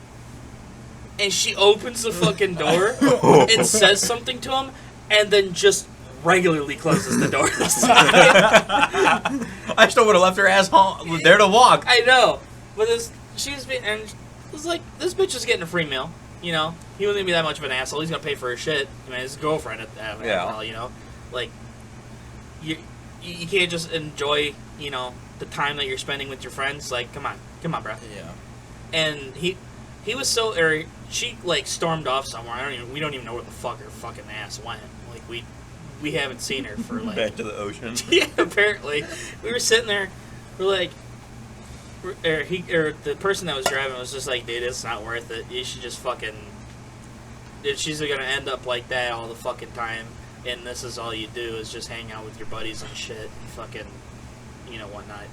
and she opens the fucking door and says something to him and then just regularly closes the door. I still would have left her ass home there to walk. I know, but and it was like, this bitch is getting a free meal. You know, he wasn't gonna be that much of an asshole. He's gonna pay for her shit. I mean, his girlfriend after all, you know, like you can't just enjoy, you know, the time that you're spending with your friends. Like, come on, bro. Yeah. And he was she like stormed off somewhere. We don't even know where the fuck her fucking ass went. Like we haven't seen her for like Back to the ocean. yeah, apparently. We were sitting there, we're like, the person that was driving was just like, dude, it's not worth it. You should just fucking, dude, she's gonna end up like that all the fucking time, and this is all you do is just hang out with your buddies and shit and fucking, you know, whatnot.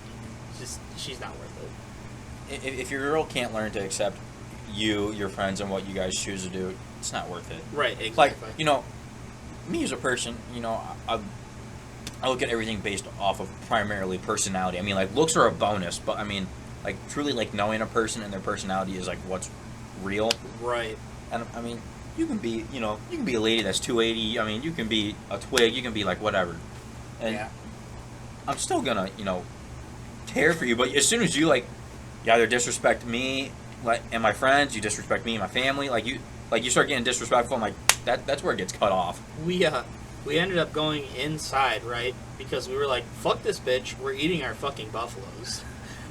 She's not worth it. If your girl can't learn to accept you, your friends, and what you guys choose to do, it's not worth it. Right, exactly. Like, you know, me as a person, you know, I look at everything based off of primarily personality. I mean, like, looks are a bonus, but I mean, like, truly, like, knowing a person and their personality is, like, what's real. Right. And, I mean, you can be a lady that's 280. I mean, you can be a twig. You can be, like, whatever. And yeah. I'm still gonna, you know, care for you. But as soon as you, like, you either disrespect me, like, and my friends, you disrespect me and my family, like, you start getting disrespectful, I'm like, that's where it gets cut off. We ended up going inside, right? Because we were like, fuck this bitch, we're eating our fucking buffaloes.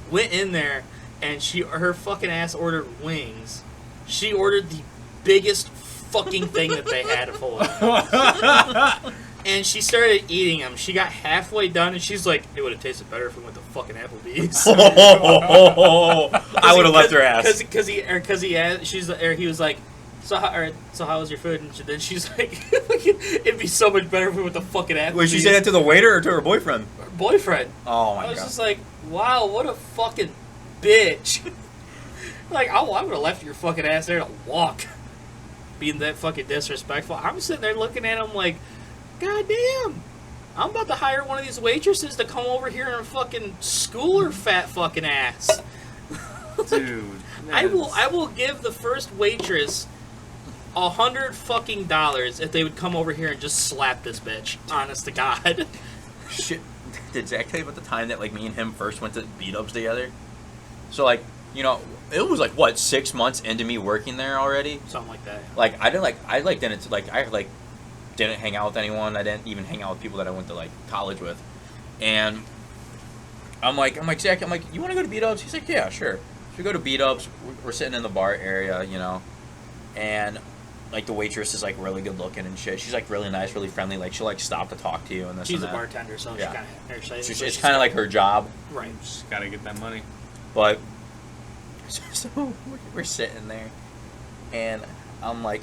Went in there, and her fucking ass ordered wings. She ordered the biggest fucking thing that they had full of. And she started eating them. She got halfway done, and she's like, it would have tasted better if we went to fucking Applebee's. I would have left her ass. Because he was like, so how was your food? And then she's like, it'd be so much better if we went to fucking Applebee's. Wait, she said that to the waiter or to her boyfriend? Her boyfriend. Oh my god. I was just like, wow, what a fucking bitch. Like, I would have left your fucking ass there to walk. Being that fucking disrespectful. I'm sitting there looking at him like, god damn. I'm about to hire one of these waitresses to come over here and fucking school her fat fucking ass. Dude. I will give the first waitress $100 fucking if they would come over here and just slap this bitch. Honest to God. Shit. Did Zach tell you about the time that, like, me and him first went to beat-ups together? So, like, you know, it was, like, what, 6 months into me working there already? Something like that. Like, I didn't hang out with anyone. I didn't even hang out with people that I went to, like, college with. And I'm like, Zach, you want to go to beat-ups? He's like, yeah, sure. So we go to beat-ups. We're sitting in the bar area, you know, and, like, the waitress is, like, really good looking and shit. She's, like, really nice, really friendly. Like, she'll, like, stop to talk to you and this She's and a that. bartender, so Yeah. it's kind of like her job. Right. Just gotta get that money. But, so we're sitting there, and I'm like,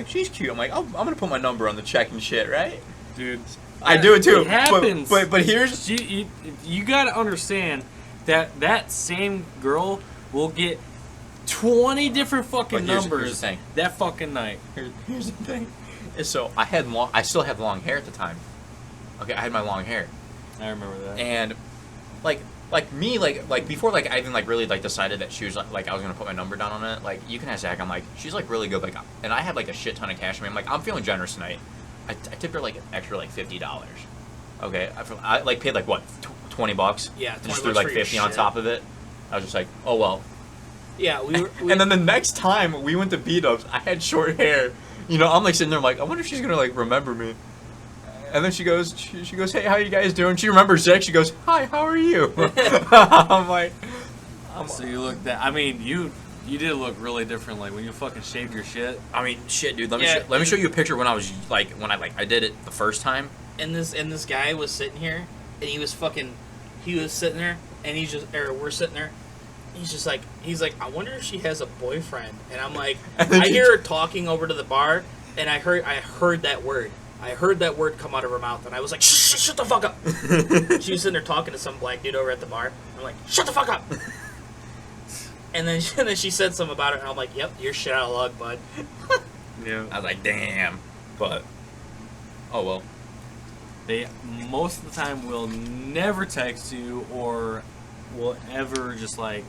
she's cute. I'm like, I'm gonna put my number on the check and shit, right? Dude. I do it too. It happens. But here's you gotta understand that same girl will get 20 different fucking But here's the numbers thing. that fucking night. here's the thing. And so I still had long hair at the time. Okay, I had my long hair, I remember that. and like like me, like before, like I even like really like decided that she was like I was gonna put my number down on it. Like you can ask Zach. I'm like, she's like really good. Like, and I had like a shit ton of cash on me. I'm like, I'm feeling generous tonight. I tipped her like an extra like $50. Okay, I like paid like what $20. Yeah, And just 20 threw bucks like for your 50 on shit. top of it. I was just like, oh well. Yeah, we were. And then the next time we went to B-dubs, I had short hair. You know, I'm like sitting there, I'm like, I wonder if she's gonna like remember me. And then she goes, hey, how you guys doing? She remembers Zach. She goes, hi, how are you? I'm like, So you looked that. I mean, you did look really different. Like when you fucking shaved your shit. I mean, shit, dude. Let Yeah. me show you a picture when I was like, when I did it the first time. and this guy was sitting here, and he was sitting there, and we're sitting there. He's like, I wonder if she has a boyfriend. And I'm like, And then I she- hear her talking over to the bar, and I heard that word. I heard that word come out of her mouth, and I was like, shut the fuck up. She was sitting there talking to some black dude over at the bar. I'm like, shut the fuck up. And then she said something about it, and I'm like, yep, you're shit out of luck, bud. Yeah. I was like, damn. But, oh well. They most of the time will never text you or will ever just say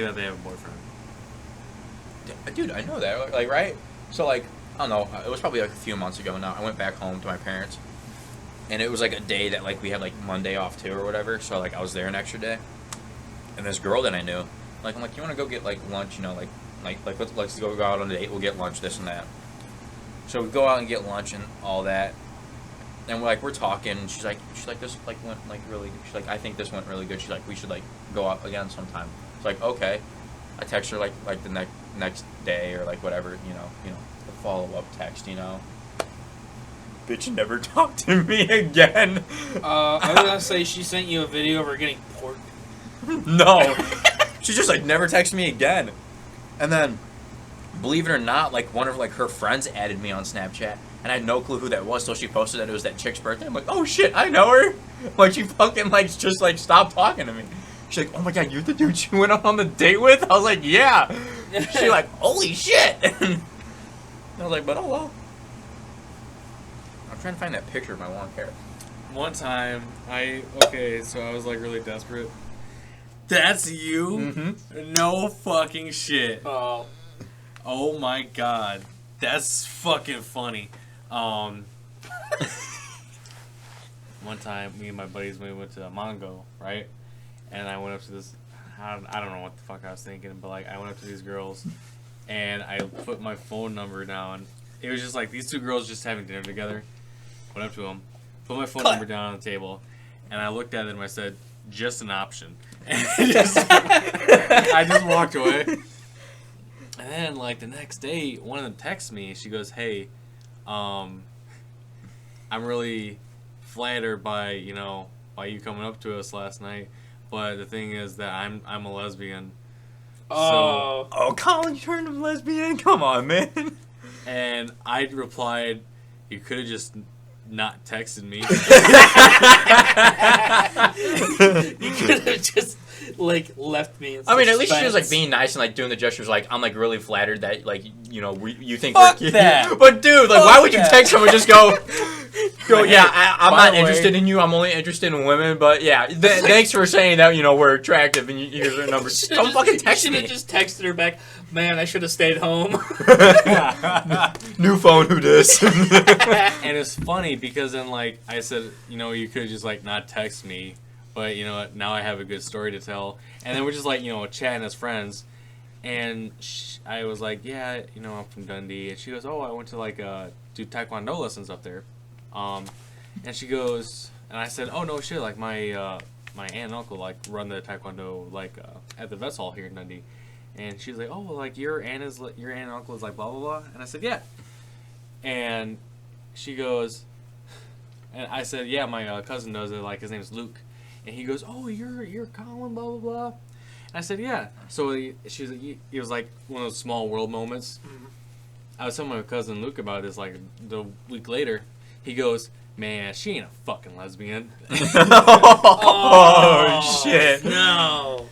that they have a boyfriend. Dude, I know that. Like, right? So, like, I don't know. It was probably like a few months ago now. I went back home to my parents. And it was like a day that, like, we had, like, Monday off too or whatever. So, like, I was there an extra day. And this girl that I knew, like, I'm like, you want to go get, like, lunch? You know, like let's go out on a date. We'll get lunch, this and that. So we go out and get lunch and all that. And we're talking. And she's like, this, like, went, like, really, she's like, I think this went really good. She's like, we should, like, go out again sometime. It's like, okay. I text her, like the next day or, like, whatever, you know, the follow-up text, you know. Bitch never talked to me again. I was gonna say she sent you a video of her getting pork. No. She just, like, never texted me again. And then, believe it or not, like, one of, like, her friends added me on Snapchat. And I had no clue who that was, so she posted that it was that chick's birthday. I'm like, oh shit, I know her. Like, she fucking, like, just, like, stopped talking to me. She's like, oh my god, you're the dude she went on the date with? I was like, yeah. She's like, holy shit. And I was like, but oh well. I'm trying to find that picture of my long hair. One time, so I was like really desperate. That's you? Mm-hmm. No fucking shit. Oh. Oh my god. That's fucking funny. One time, me and my buddies, we went to Mongo, right? And I went up to this, I don't know what the fuck I was thinking, but like I went up to these girls and I put my phone number down. It was just like these two girls just having dinner together. Went up to them, put my phone number down on the table, and I looked at them and I said, just an option. And I just walked away. And then like the next day, one of them texts me. She goes, hey, I'm really flattered by you coming up to us last night. But the thing is that I'm a lesbian. Oh. Oh, Colin, you turned him lesbian? Come on, man. And I replied, you could have just not texted me. You could have just, like, left me in I mean, at least she was like suspense. being nice and like doing the gestures. Like, I'm like really flattered that like you think Fuck we're that. But dude, like, Fuck why would you that. text someone just go? Yeah, I'm By not the way- interested in you. I'm only interested in women. But yeah, thanks for saying that. We're attractive and here's our number. Don't fucking text You me. should have just texted her back. Man, I should have stayed home. New phone, who dis? And it's funny because then like I said, you could have just like not text me, but you know what? Now I have a good story to tell. And then we're just like chatting as friends, and I was like, yeah, I'm from Dundee, and she goes, oh, I went to like do taekwondo lessons up there, and she goes, and I said, oh no shit, like my my aunt and uncle like run the taekwondo like at the Vets Hall here in Dundee. And she's like, oh, well, like your aunt and uncle is like blah blah blah. And I said, yeah. And she goes, and I said, yeah, my cousin knows it. Like his name's Luke. And he goes, oh, you're Colin, blah blah blah. And I said, yeah. So it was like one of those small world moments. Mm-hmm. I was telling my cousin Luke about this like the week later. He goes, man, she ain't a fucking lesbian. Oh shit! No.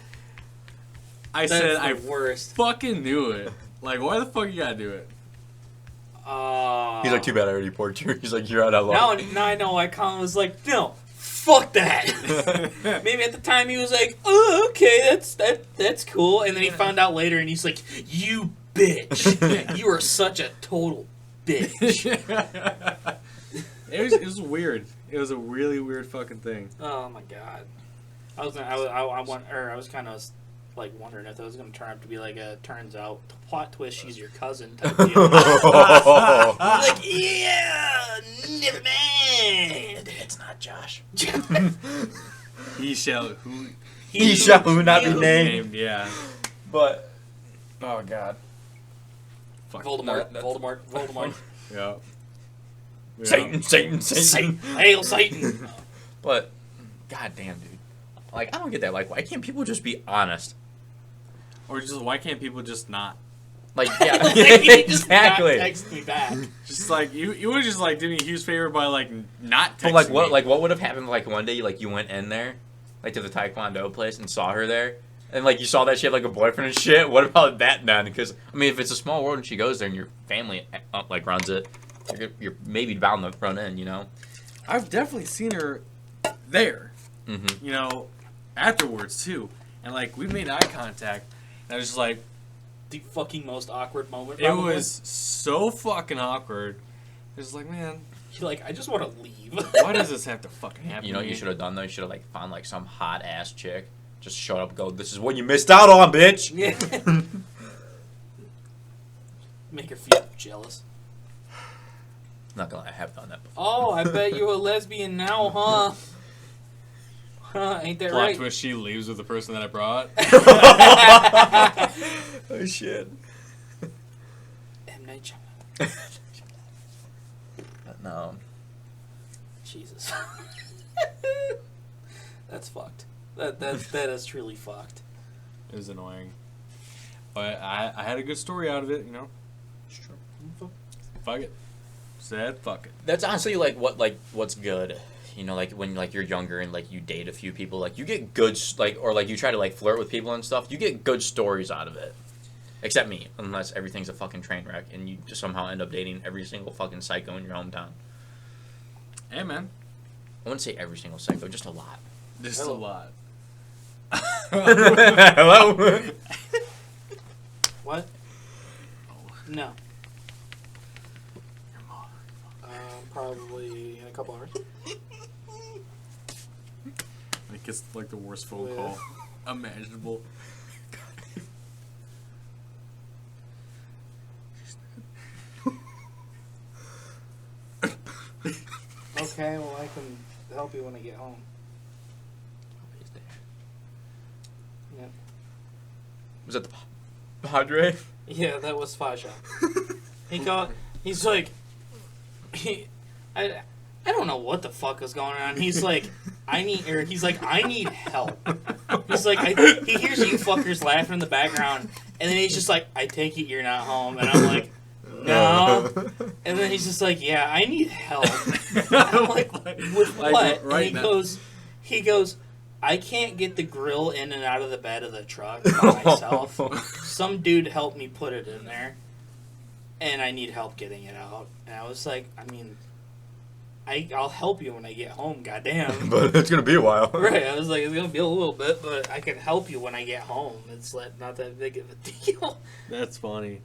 I That's said, the I worst. fucking knew it. Like, why the fuck you gotta do it? He's like, too bad I already porked you. He's like, you're out of luck. Now I know why Colin was like, no, fuck that. Maybe at the time he was like, oh, okay, that's cool. And then he found out later and he's like, you bitch. You are such a total bitch. It was weird. It was a really weird fucking thing. Oh my god. I was kind of like wondering if that was going to turn out to be like a turns out plot twist. She's your cousin type deal. I'm like, yeah, never mind. It's not Josh. He shall not be named. Yeah. But oh god. Fuck. Voldemort. That's- Voldemort. Yeah. Satan. Hail Satan. But goddamn, dude. Like I don't get that. Like why can't people just be honest? Or just why can't people just not? Like yeah, He just not exactly. text me back. Just like you would just like did me a huge favor by like not texting But like what me. like what would have happened like one day like you went in there like to the Taekwondo place and saw her there and like you saw that she had like a boyfriend and shit. What about that then? Because I mean if it's a small world and she goes there and your family like runs it, you're maybe bound to run in. You know. I've definitely seen her there. Mm-hmm. You know, afterwards too, and like we made eye contact. And I was just like, The fucking most awkward moment. it Probably. was so fucking awkward. It was like, man, You're like, I just want to leave. why does this have to fucking happen? You know to what you me? should have done though? You should have like found like some hot ass chick. Just showed up and go, this is what you missed out on, bitch. Yeah. Make her feel jealous. Not gonna lie, I have done that before. Oh, I bet you're a lesbian now, huh? Huh, ain't that Plot right? twist: she leaves with the person that I brought. Oh shit. M. Night Shyamalan. No. Jesus. That's fucked. That is truly fucked. It was annoying, but I had a good story out of it. You know, It's true. fuck it. Said fuck it. That's honestly what's good. You know, like when like you're younger and like you date a few people, like you get good or like you try to like flirt with people and stuff. You get good stories out of it. Except me, unless everything's a fucking train wreck and you just somehow end up dating every single fucking psycho in your hometown. Hey man, I wouldn't say every single psycho, just a lot. just Hello. a lot. Hello. What? No. Probably in a couple hours. I think it's like the worst phone Yeah. call imaginable. Okay, well, I can help you when I get home. Yep. Was that the Padre? Yeah, that was Faja. He called. He's like, I don't know what the fuck is going on. He's like, I need help. He's like, he hears you fuckers laughing in the background, and then he's just like, I take it you're not home, and I'm like, no. And then he's just like, yeah, I need help. I'm like, with like, what? right And now. he goes, I can't get the grill in and out of the bed of the truck by myself. Some dude helped me put it in there, and I need help getting it out. And I was like, I mean, I'll help you when I get home, goddamn. But it's gonna be a while. Right, I was like, it's gonna be a little bit, but I can help you when I get home. It's like not that big of a deal. That's funny.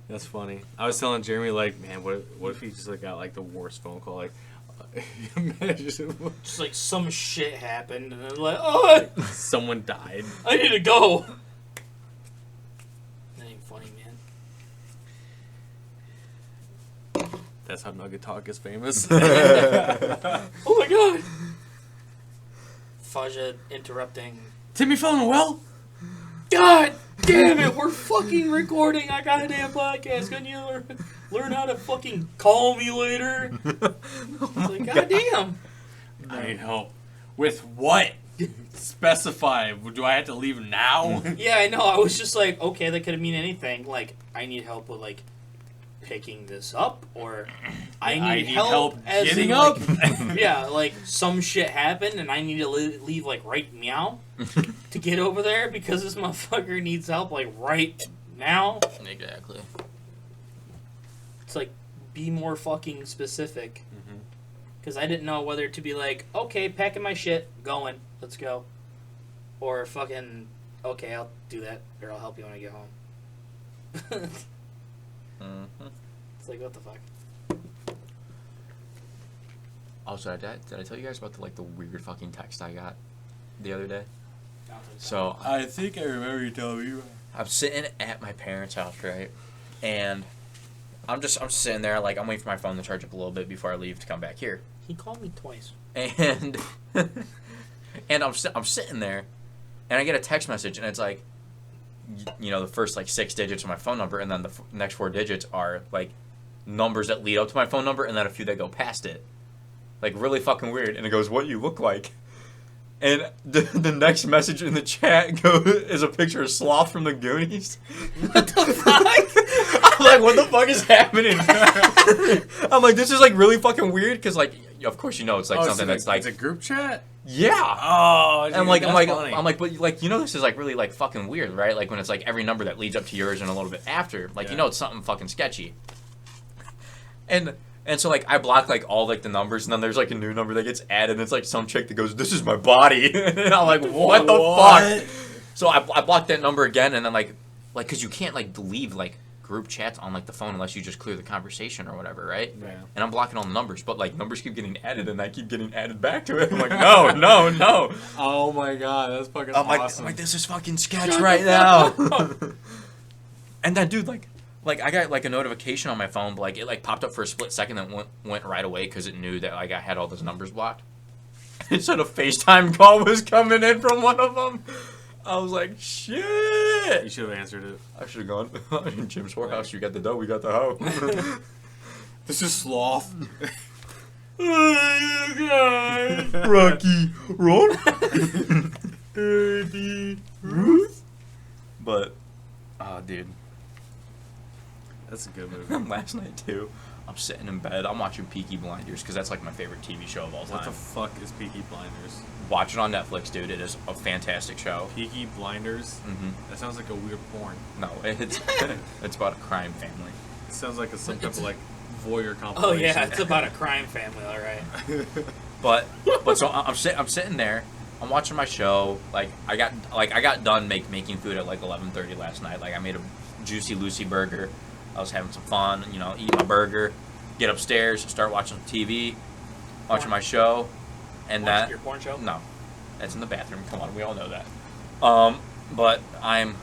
That's funny. I was telling Jeremy, like, man, what if he just like got like the worst phone call? Like, imagine Just like some shit happened, and I'm like, oh, someone died. I need to go. That ain't funny, man. That's how Nugget Talk is famous. Oh my god. Faja interrupting. Timmy fell in a well. God damn it, we're fucking recording a goddamn podcast. Couldn't you learn how to fucking call me later? It's like, goddamn. I need help. With what? Specify. Do I have to leave now? Yeah, I know. I was just like, okay, that could have mean anything. Like, I need help with, like, picking this up, or I need help as getting in, up. like, yeah, like, some shit happened, and I need to leave, like, right meow to get over there, because this motherfucker needs help, like, right now. Exactly. It's like, be more fucking specific. Because I didn't know whether to be like, okay, packing my shit, going, let's go. Or fucking, okay, I'll do that, or I'll help you when I get home. Mm-hmm. It's like, what the fuck? Also, did I tell you guys about the weird fucking text I got the other day? So I think I remember you telling me. I'm sitting at my parents' house, right? And I'm sitting there, like, I'm waiting for my phone to charge up a little bit before I leave to come back here. He called me twice. And and I'm sitting there, and I get a text message, and it's like, you know, the first like 6 digits of my phone number, and then the next 4 digits are like numbers that lead up to my phone number, and then a few that go past it. Like, really fucking weird. And it goes, "What you look like." And the next message in the chat is a picture of Sloth from the Goonies. What the fuck? I'm like, what the fuck is happening? I'm like, this is like really fucking weird, because like, of course, you know, it's like something that's like, it's a group chat. yeah. Oh, dude, And I'm like, funny. but like, you know, this is like really like fucking weird, right? Like when it's like every number that leads up to yours and a little bit after, like, Yeah. you know, it's something fucking sketchy. And so like I block like all like the numbers, and then there's like a new number that gets added, and it's like some chick that goes, "This is my body," and I'm like, what the fuck? So I blocked that number again, and then like because you can't like leave like group chats on like the phone unless you just clear the conversation or whatever, right? Yeah. And I'm blocking all the numbers, but like numbers keep getting added, and I keep getting added back to it. I'm like, no. Oh my god, that's fucking I'm awesome. like, this is fucking sketch right now. And then, dude, like I got like a notification on my phone, but like it like popped up for a split second, then went right away because it knew that like I had all those numbers blocked. It said a FaceTime call was coming in from one of them. I was like, shit. You should have answered it. I should have gone. In Jim's whorehouse, you got the dough, we got the hoe. This is Sloth. Rocky, run. Eddie, Ruth. But, dude. That's a good movie. Last night too, I'm sitting in bed. I'm watching Peaky Blinders because that's like my favorite TV show of all What the time. fuck is Peaky Blinders? Watch it on Netflix, dude. It is a fantastic show. Peaky Blinders? Hmm That sounds like a weird porn. No, it's it's about a crime family. It sounds like some type of like voyeur Oh compilation. yeah, it's about a crime family, all right. But so I'm sitting there. I'm watching my show. Like I got done making food at like 11:30 last night. Like I made a Juicy Lucy burger. I was having some fun, you know, eating my burger. Get upstairs, start watching TV, watching my show, and Watch your porn show? no, that's in the bathroom. Come on, we all know that. But I'm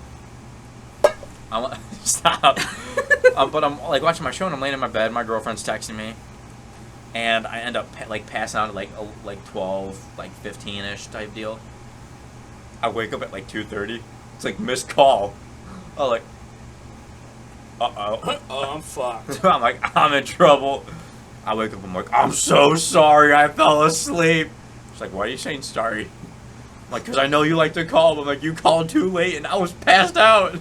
stop. But I'm like watching my show, and I'm laying in my bed. My girlfriend's texting me, and I end up like passing out at like 12, like 15ish type deal. I wake up at like 2:30. It's like missed call. Oh, like, uh-oh. Oh, I'm fucked. I'm like, I'm in trouble. I wake up, I'm like, I'm so sorry, I fell asleep. She's like, why are you saying sorry? I'm like, because I know you like to call. I'm like, you called too late, and I was passed out.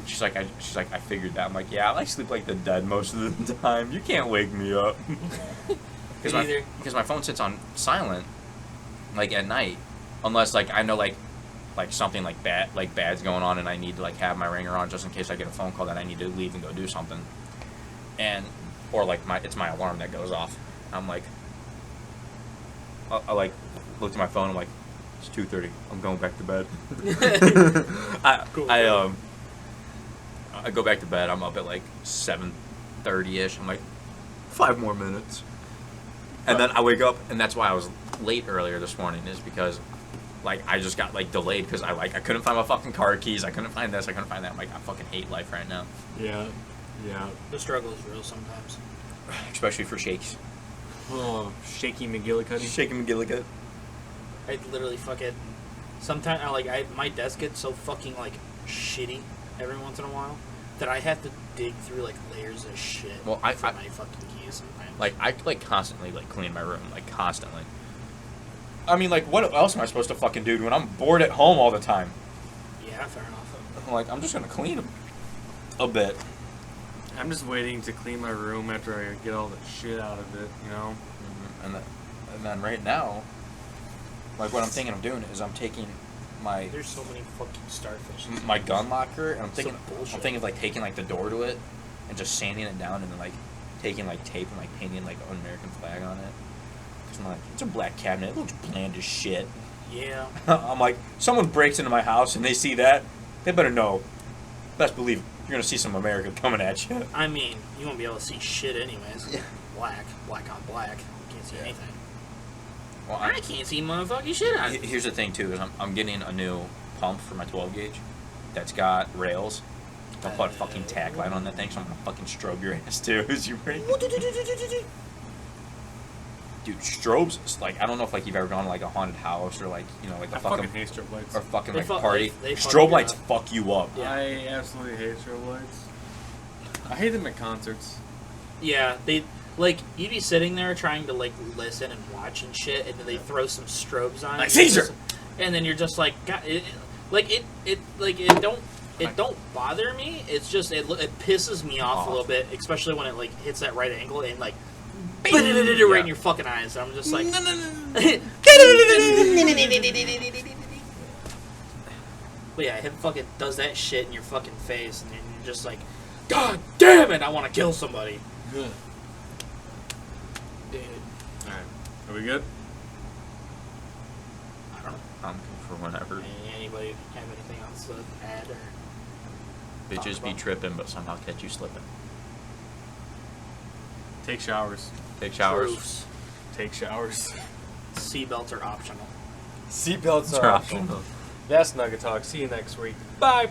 She's like, I figured that. I'm like, yeah, I like sleep like the dead most of the time. You can't wake me up. Either. Because my phone sits on silent, like at night, unless like I know like something like bad's going on, and I need to like have my ringer on just in case I get a phone call that I need to leave and go do something, or like it's my alarm that goes off. I'm like, I like looked at my phone. I'm like, it's 2:30. I'm going back to bed. Cool. I go back to bed. I'm up at like 7:30ish. I'm like, 5 more minutes, and then I wake up, and that's why I was late earlier this morning, is because like I just got like delayed because I couldn't find my fucking car keys. I couldn't find this. I couldn't find that. I'm like, I fucking hate life right now, Yeah. The struggle is real sometimes. especially for shakes. Oh, shaky McGillicuddy. Shaking McGilligan. I literally fucking sometimes my desk gets so fucking like shitty every once in a while that I have to dig through like layers of shit Well, for my fucking keys sometimes. Like I constantly like clean my room, like constantly. I mean, like what else am I supposed to fucking do when I'm bored at home all the time? Yeah, fair enough. I'm like, I'm just gonna clean them a bit. I'm just waiting to clean my room after I get all the shit out of it, you know? And then right now, like what I'm thinking of doing is I'm taking my There's so many fucking starfish. gun locker, and I'm Some thinking bullshit. of like taking like the door to it and just sanding it down and then like taking like tape and like painting like an American flag on it. Cause I'm like, it's a black cabinet. It looks bland as shit. Yeah. I'm like, someone breaks into my house and they see that, they better know. Best believe you're gonna see some America coming at you. I mean, you won't be able to see shit anyways. Yeah. Black on black. You can't see Yeah. anything. Well, I can't see motherfucking shit on it. Here's the thing too: is I'm getting a new pump for my 12 gauge that's got rails. I'll put a fucking tack light on that thing, so I'm gonna fucking strobe your ass too. Is you ready? Dude, strobes, like, I don't know if like you've ever gone to like a haunted house or like, you know, like a I fucking fucking hate strobe lights. or fucking They like fuck- party. they fuck Strobe you lights up. fuck you up. Yeah. I absolutely hate strobe lights. I hate them at concerts. Yeah, they like you'd be sitting there trying to like listen and watch and shit, and then they throw some strobes on, Like and Caesar! just- and then you're just like, God, it don't bother me. It's just it pisses me off a little bit, especially when it like hits that right angle and like right in your fucking eyes. I'm just like, but yeah, it fucking does that shit in your fucking face, and then you're just like, God damn it, I want to kill somebody. Good. Dude, Alright. Are we good? I don't know. For whenever. Anybody have anything else to add or? Bitches be about. tripping, but somehow catch you slipping. Take showers. Take showers. Proofs. Take showers. Seatbelts are optional. Seatbelts are optional. That's Nugget Talk. See you next week. Bye.